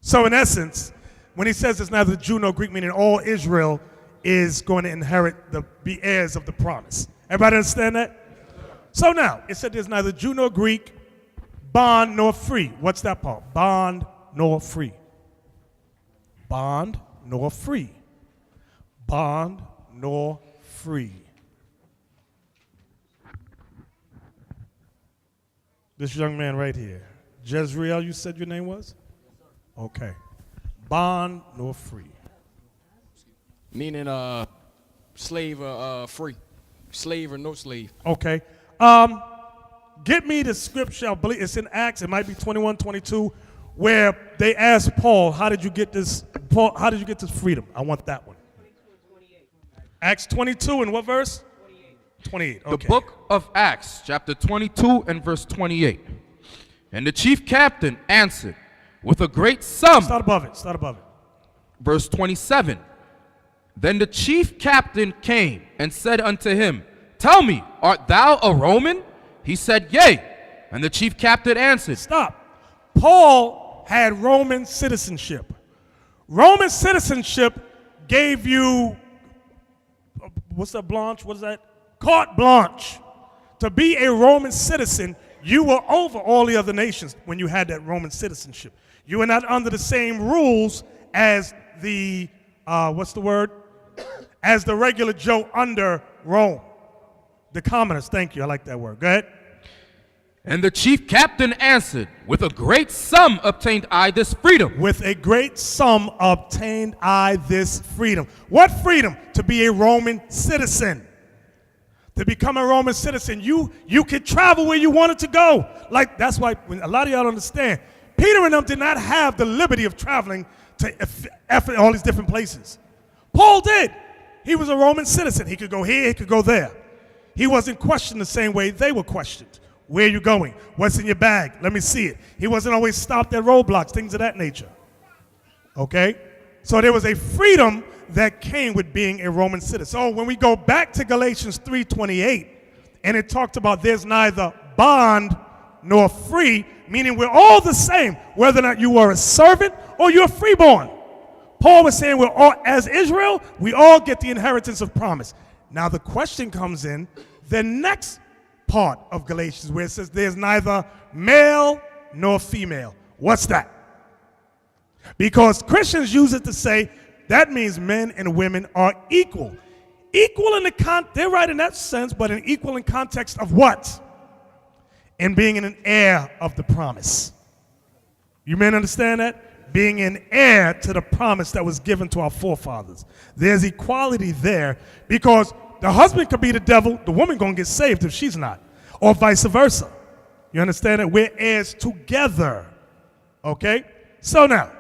So in essence, when he says it's neither Jew nor Greek, meaning all Israel is going to inherit be heirs of the promise. Everybody understand that? So now, it said there's neither Jew nor Greek, bond nor free. What's that part? Bond nor free. Bond nor free. Bond nor free. This young man right here. Jezreel, you said your name was? Okay. Bond nor free. Meaning slave or free. Slave or no slave. Okay. Get me the scripture. I believe it's in Acts. It might be 21, 22, where they asked Paul, how did you get this? Paul, how did you get this freedom? I want that one. Acts 22 and what verse? 28. Okay. The book of Acts, chapter 22 and verse 28. And the chief captain answered with a great sum. Start above it. Start above it. Verse 27. Then the chief captain came and said unto him, Tell me, art thou a Roman? He said, Yea. And the chief captain answered. Stop. Paul had Roman citizenship. Roman citizenship gave you, what's that, blanche? What is that? Carte blanche. To be a Roman citizen, you were over all the other nations when you had that Roman citizenship. You were not under the same rules as the, what's the word? As the regular Joe under Rome. The commoners, thank you, I like that word. Go ahead. And the chief captain answered, With a great sum obtained I this freedom. With a great sum obtained I this freedom. What freedom? To be a Roman citizen. To become a Roman citizen, you could travel where you wanted to go. Like, that's why when a lot of y'all don't understand, Peter and them did not have the liberty of traveling to all these different places. Paul did. He was a Roman citizen. He could go here, he could go there. He wasn't questioned the same way they were questioned. Where are you going? What's in your bag? Let me see it. He wasn't always stopped at roadblocks, things of that nature. Okay? So there was a freedom that came with being a Roman citizen. So when we go back to Galatians 3:28, and it talked about there's neither bond nor free, meaning we're all the same, whether or not you are a servant or you're freeborn. Paul was saying we're all, as Israel, we all get the inheritance of promise. Now the question comes in the next part of Galatians where it says there's neither male nor female. What's that? Because Christians use it to say that means men and women are equal. Equal in they're right in that sense, but an equal in context of what? In being an heir of the promise. You men understand that? Being an heir to the promise that was given to our forefathers. There's equality there because the husband could be the devil, the woman gonna get saved if she's not, or vice versa. You understand that? We're heirs together. Okay? So now,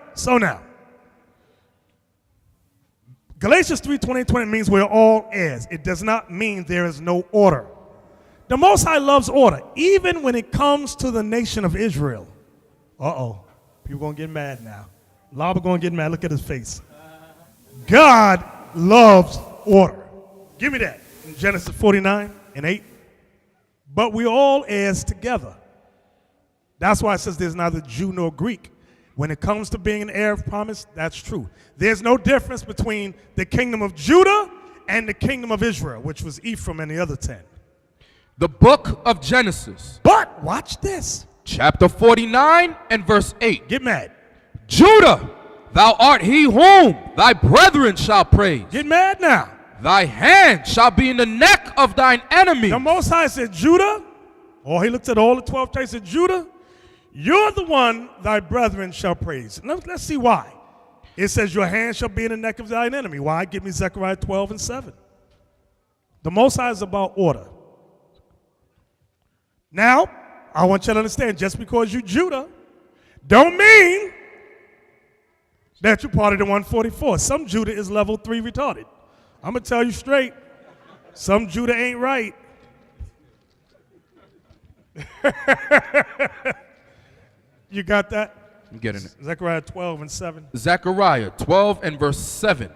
Galatians 3:20 means we're all heirs. It does not mean there is no order. The Most High loves order, even when it comes to the nation of Israel. Uh-oh. People going to get mad now. Laba going to get mad. Look at his face. God loves order. Give me that. In Genesis 49:8. But we all heirs together. That's why it says there's neither Jew nor Greek. When it comes to being an heir of promise, that's true. There's no difference between the kingdom of Judah and the kingdom of Israel, which was Ephraim and the other 10. The book of Genesis. But watch this. Chapter 49 and verse 8. Get mad. Judah, thou art he whom thy brethren shall praise. Get mad now. Thy hand shall be in the neck of thine enemy. The Most High said, Judah, or he looked at all the 12 tribes and said, Judah, you're the one thy brethren shall praise. Let's see why. It says your hand shall be in the neck of thine enemy. Why? Give me Zechariah 12:7. The Most High is about order. Now, I want you to understand, just because you're Judah, don't mean that you're part of the 144. Some Judah is level 3 retarded. I'm going to tell you straight. Some Judah ain't right. You got that? I'm getting it. Zechariah 12 and 7. Zechariah 12 and verse 7.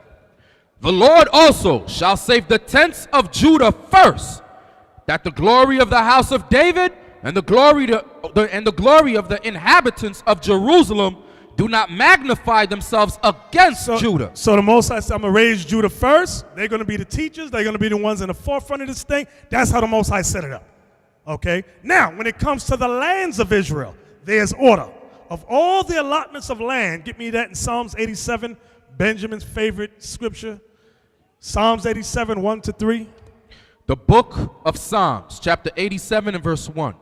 The Lord also shall save the tents of Judah first, that the glory of the house of David and the glory of the inhabitants of Jerusalem do not magnify themselves against Judah. So the Most High said, I'm going to raise Judah first. They're going to be the teachers. They're going to be the ones in the forefront of this thing. That's how the Most High set it up. Okay? Now, when it comes to the lands of Israel, there's order. Of all the allotments of land, get me that in Psalms 87, Benjamin's favorite scripture. Psalms 87, 1 to 3. The book of Psalms, chapter 87 and verse 1.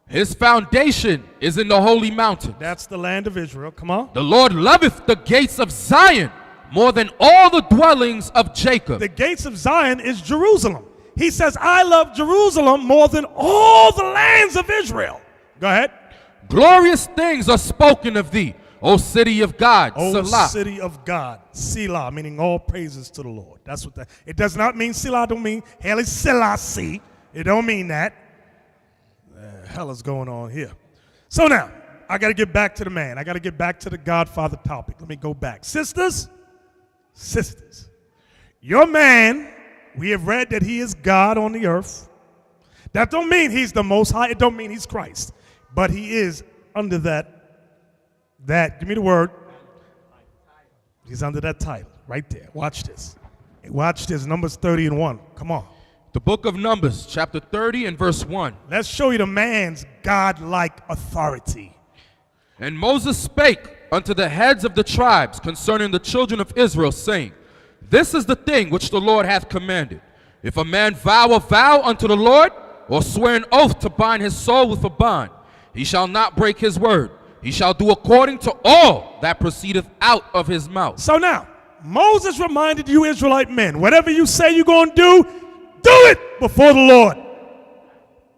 His foundation is in the holy mountain. That's the land of Israel. Come on. The Lord loveth the gates of Zion more than all the dwellings of Jacob. The gates of Zion is Jerusalem. He says, I love Jerusalem more than all the lands of Israel. Go ahead. Glorious things are spoken of thee, O city of God. O Selah. city of God. Selah, meaning all praises to the Lord. That's what that. It does not mean Selah. Don't mean Haile Selassie. It don't mean that. The hell is going on here? So now, I got to get back to the man. I got to get back to the Godfather topic. Let me go back. Sisters, your man, we have read that he is God on the earth. That don't mean he's the Most High. It don't mean he's Christ. But he is under that, give me the word. He's under that title right there. Watch this. Watch this, Numbers 30 and 1. Come on. The book of Numbers, chapter 30 and verse 1. Let's show you the man's God-like authority. And Moses spake unto the heads of the tribes concerning the children of Israel, saying, This is the thing which the Lord hath commanded. If a man vow a vow unto the Lord, or swear an oath to bind his soul with a bond, he shall not break his word. He shall do according to all that proceedeth out of his mouth. So now, Moses reminded you Israelite men, whatever you say you're going to do it before the Lord.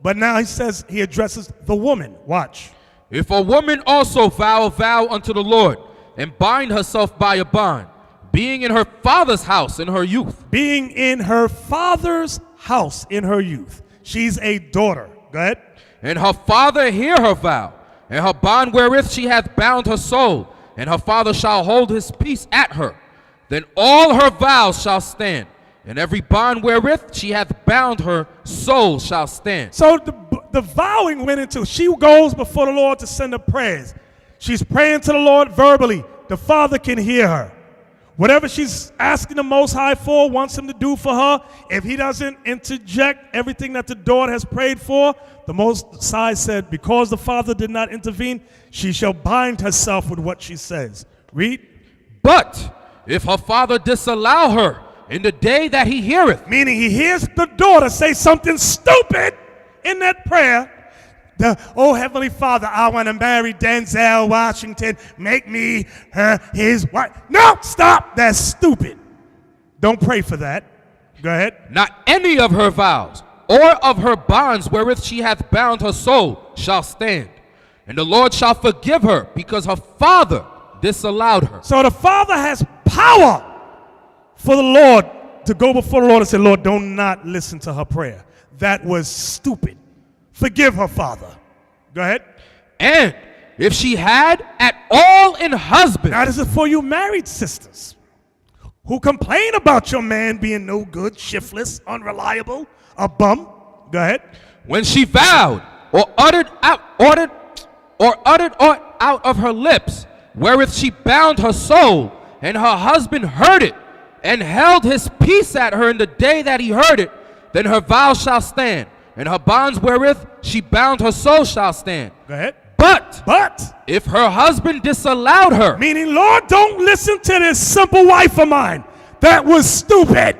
But now he says, he addresses the woman. Watch. If a woman also vow a vow unto the Lord, and bind herself by a bond, being in her father's house in her youth. Being in her father's house in her youth. She's a daughter. Go ahead. And her father hear her vow, and her bond wherewith she hath bound her soul, and her father shall hold his peace at her. Then all her vows shall stand, and every bond wherewith she hath bound her soul shall stand. So the vowing went into, she goes before the Lord to send up prayers. She's praying to the Lord verbally. The Father can hear her. Whatever she's asking the Most High for, wants him to do for her, if he doesn't interject everything that the daughter has prayed for, the Most High said, because the Father did not intervene, she shall bind herself with what she says. Read. But if her father disallow her in the day that he heareth, meaning he hears the daughter say something stupid in that prayer, oh, Heavenly Father, I want to marry Denzel Washington. Make me his wife. No, stop. That's stupid. Don't pray for that. Go ahead. Not any of her vows or of her bonds wherewith she hath bound her soul shall stand. And the Lord shall forgive her because her father disallowed her. So the Father has power for the Lord to go before the Lord and say, Lord, do not listen to her prayer. That was stupid. Forgive her, Father. Go ahead. And if she had at all in husband. Now this is for you married sisters who complain about your man being no good, shiftless, unreliable, a bum. Go ahead. When she vowed or uttered out of her lips, wherewith she bound her soul, and her husband heard it, and held his peace at her in the day that he heard it, then her vow shall stand, and her bonds wherewith she bound her soul shall stand. Go ahead. But if her husband disallowed her, meaning, Lord, don't listen to this simple wife of mine. That was stupid.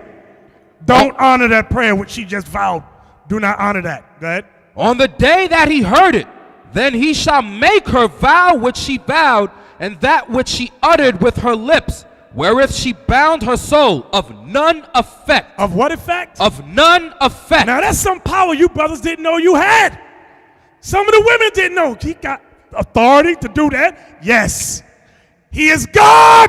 Don't honor that prayer which she just vowed. Do not honor that. Go ahead. On the day that he heard it, then he shall make her vow which she vowed, and that which she uttered with her lips, wherewith she bound her soul, of none effect. Of what effect? Of none effect. Now that's some power you brothers didn't know you had. Some of the women didn't know. authority to do that? Yes. He is God.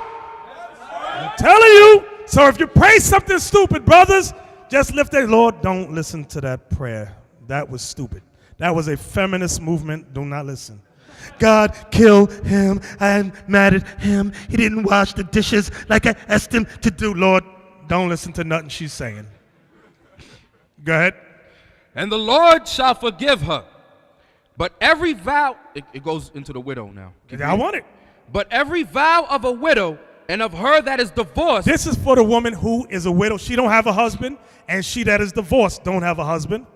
I'm telling you. So if you pray something stupid, brothers, just lift it. Lord, don't listen to that prayer. That was stupid. That was a feminist movement. Do not listen. God, kill him. I'm mad at him. He didn't wash the dishes like I asked him to do. Lord, don't listen to nothing she's saying. Go ahead. And the Lord shall forgive her. But every vow, it goes into the widow now. I want it. But every vow of a widow and of her that is divorced. This is for the woman who is a widow. She don't have a husband, and she that is divorced don't have a husband.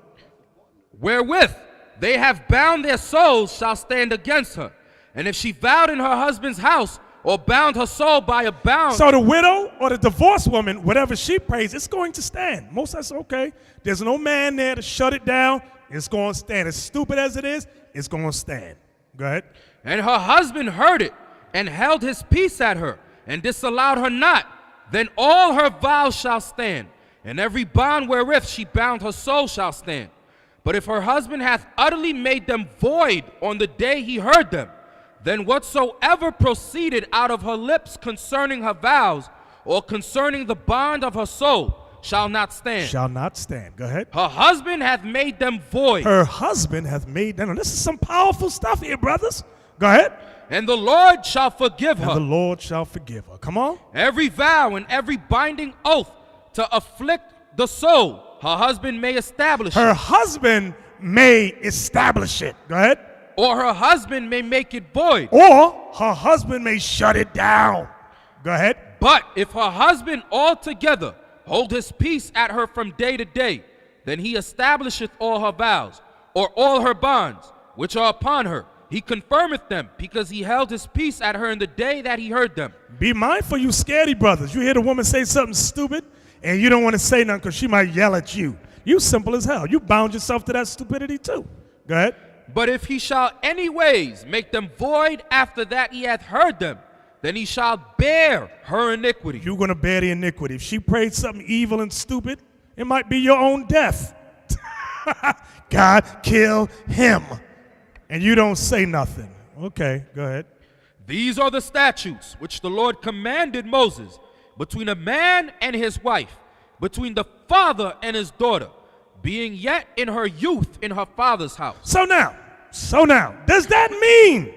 Wherewith they have bound their souls shall stand against her. And if she vowed in her husband's house or bound her soul by a bound. So the widow or the divorced woman, whatever she prays, it's going to stand. Most of us, okay, there's no man there to shut it down. It's going to stand. As stupid as it is, it's going to stand. Go ahead. And her husband heard it and held his peace at her and disallowed her not. Then all her vows shall stand, and every bond wherewith she bound her soul shall stand. But if her husband hath utterly made them void on the day he heard them, then whatsoever proceeded out of her lips concerning her vows or concerning the bond of her soul shall not stand. Shall not stand. Go ahead. Her husband hath made them void. Her husband hath made them. This is some powerful stuff here, brothers. Go ahead. And the Lord shall forgive her. And the Lord shall forgive her. Come on. Every vow and every binding oath to afflict the soul, her husband may establish Her it. husband may establish it. Go ahead. Or her husband may make it void. Or her husband may shut it down. Go ahead. But if her husband altogether hold his peace at her from day to day, then he establisheth all her vows, or all her bonds, which are upon her. He confirmeth them, because he held his peace at her in the day that he heard them. Be mindful, you scaredy brothers. You hear the woman say something stupid, and you don't want to say nothing because she might yell at you. You simple as hell. You bound yourself to that stupidity too. Go ahead. But if he shall any ways make them void after that he hath heard them, then he shall bear her iniquity. You're going to bear the iniquity. If she prayed something evil and stupid, it might be your own death. God, kill him. And you don't say nothing. Okay, go ahead. These are the statutes which the Lord commanded Moses between a man and his wife, between the father and his daughter, being yet in her youth in her father's house. So now, does that mean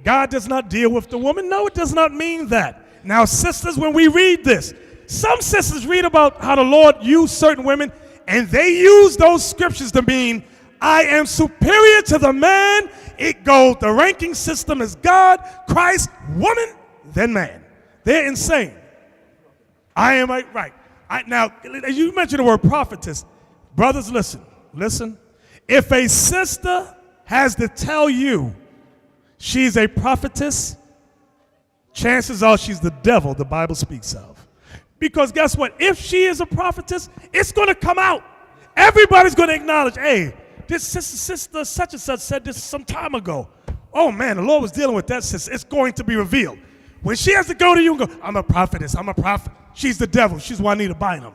God does not deal with the woman? No, it does not mean that. Now, sisters, when we read this, some sisters read about how the Lord used certain women, and they use those scriptures to mean, I am superior to the man. It goes, the ranking system is God, Christ, woman, then man. They're insane. I am right. Now, you mentioned the word prophetess. Brothers, listen. If a sister has to tell you she's a prophetess, chances are she's the devil the Bible speaks of. Because guess what? If she is a prophetess, it's going to come out. Everybody's going to acknowledge, hey, this sister such and such said this some time ago. Oh man, the Lord was dealing with that sister. It's going to be revealed. When she has to go to you and go, I'm a prophetess, I'm a prophet. She's the devil. She's Juanita Bynum.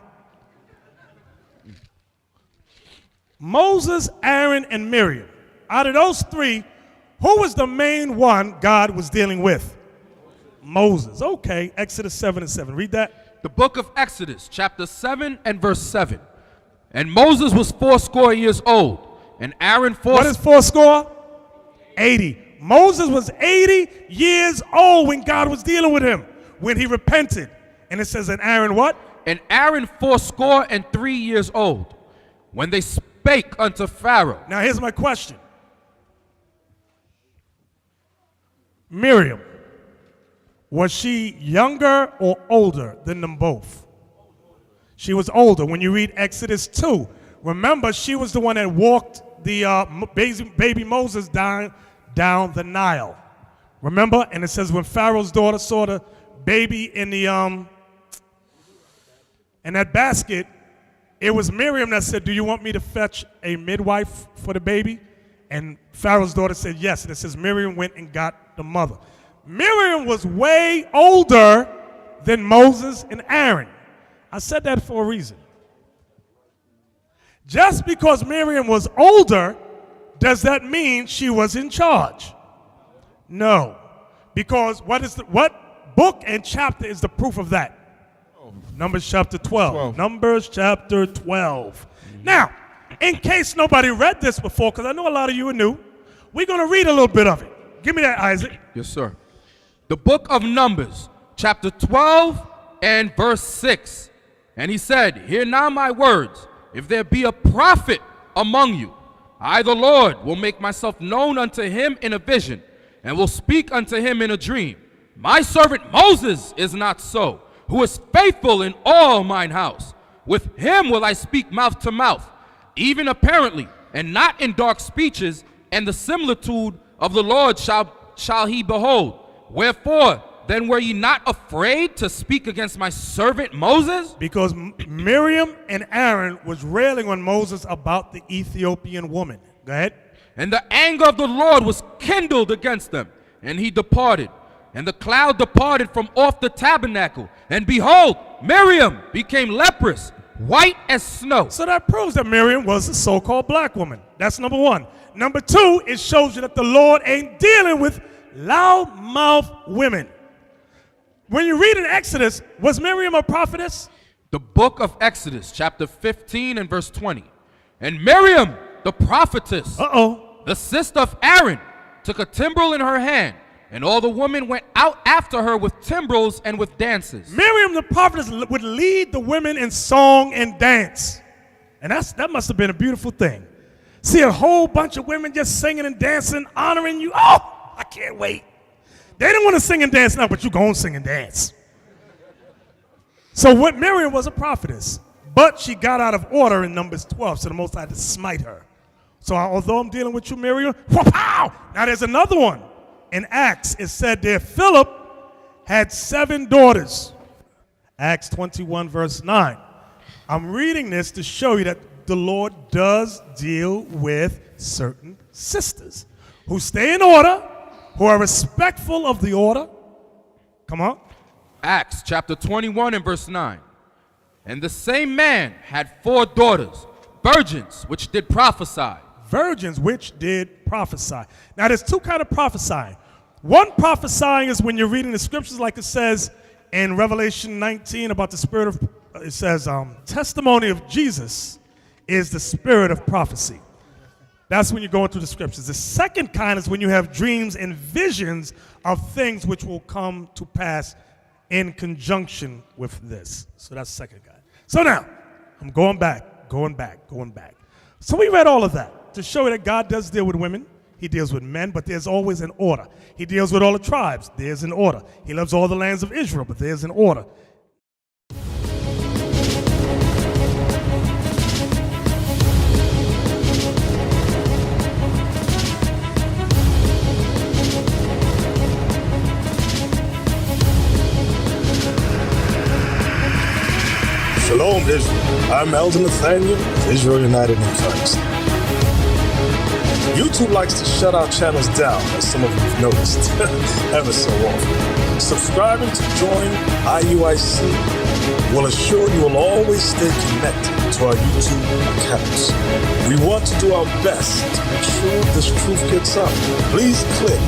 Moses, Aaron, and Miriam. Out of those three, who was the main one God was dealing with? Moses. Okay, Exodus 7:7. Read that. The book of Exodus, chapter 7 and verse 7. And Moses was 80 years old, and Aaron What is 80? 80. Moses was 80 years old when God was dealing with him, when he repented. And it says, and Aaron what? And Aaron 83 years old, when they spake unto Pharaoh. Now here's my question. Miriam, was she younger or older than them both? She was older. When you read Exodus 2, remember she was the one that walked the baby Moses down the Nile. Remember? And it says when Pharaoh's daughter saw the baby in the in that basket, it was Miriam that said, do you want me to fetch a midwife for the baby? And Pharaoh's daughter said yes. And it says Miriam went and got the mother. Miriam was way older than Moses and Aaron. I said that for a reason. Just because Miriam was older, does that mean she was in charge? No. Because what book and chapter is the proof of that? Numbers chapter 12. Numbers chapter 12. Now, in case nobody read this before, because I know a lot of you are new, we're going to read a little bit of it. Give me that, Isaac. Yes, sir. The book of Numbers, chapter 12 and verse 6. And he said, hear now my words. If there be a prophet among you, I, the Lord, will make myself known unto him in a vision, and will speak unto him in a dream. My servant Moses is not so, who is faithful in all mine house. With him will I speak mouth to mouth, even apparently, and not in dark speeches, and the similitude of the Lord shall he behold. Wherefore, then were ye not afraid to speak against my servant Moses? Because Miriam and Aaron was railing on Moses about the Ethiopian woman. Go ahead. And the anger of the Lord was kindled against them, and he departed. And the cloud departed from off the tabernacle, and behold, Miriam became leprous, white as snow. So that proves that Miriam was a so-called black woman. That's number one. Number two, it shows you that the Lord ain't dealing with loudmouth women. When you read in Exodus, was Miriam a prophetess? The book of Exodus, chapter 15 and verse 20. And Miriam, the prophetess, the sister of Aaron, took a timbrel in her hand, and all the women went out after her with timbrels and with dances. Miriam, the prophetess, would lead the women in song and dance. And that must have been a beautiful thing. See a whole bunch of women just singing and dancing, honoring you. Oh, I can't wait. They didn't want to sing and dance now, but you go and sing and dance. So what Miriam was a prophetess, but she got out of order in Numbers 12, so the Most High had to smite her. So although I'm dealing with you, Miriam, wha-pow! Now there's another one. In Acts, it said there Philip had 7 daughters. Acts 21, verse 9. I'm reading this to show you that the Lord does deal with certain sisters who stay in order, who are respectful of the order. Come on. Acts chapter 21 and verse 9. And the same man had 4 daughters, virgins, which did prophesy. Virgins which did prophesy. Now there's 2 kinds of prophesying. One prophesying is when you're reading the scriptures like it says in Revelation 19 about the spirit of, it says, testimony of Jesus is the spirit of prophecy. That's when you're going through the scriptures. The second kind is when you have dreams and visions of things which will come to pass in conjunction with this. So that's the second kind. So now, I'm going back. So we read all of that to show you that God does deal with women. He deals with men, but there's always an order. He deals with all the tribes. There's an order. He loves all the lands of Israel, but there's an order. Shalom, Israel. I'm Elder Nathaniel of Israel United in Christ. YouTube likes to shut our channels down, as some of you have noticed, ever so often. Subscribing to join IUIC will assure you will always stay connected to our YouTube accounts. We want to do our best to make sure this truth gets out. Please click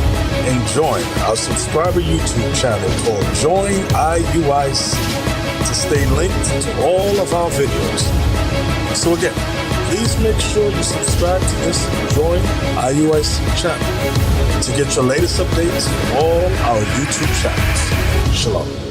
and join our subscriber YouTube channel called Join IUIC to stay linked to all of our videos. So again, please make sure you subscribe to this Join IUIC channel to get your latest updates from all our YouTube channels. Shalom.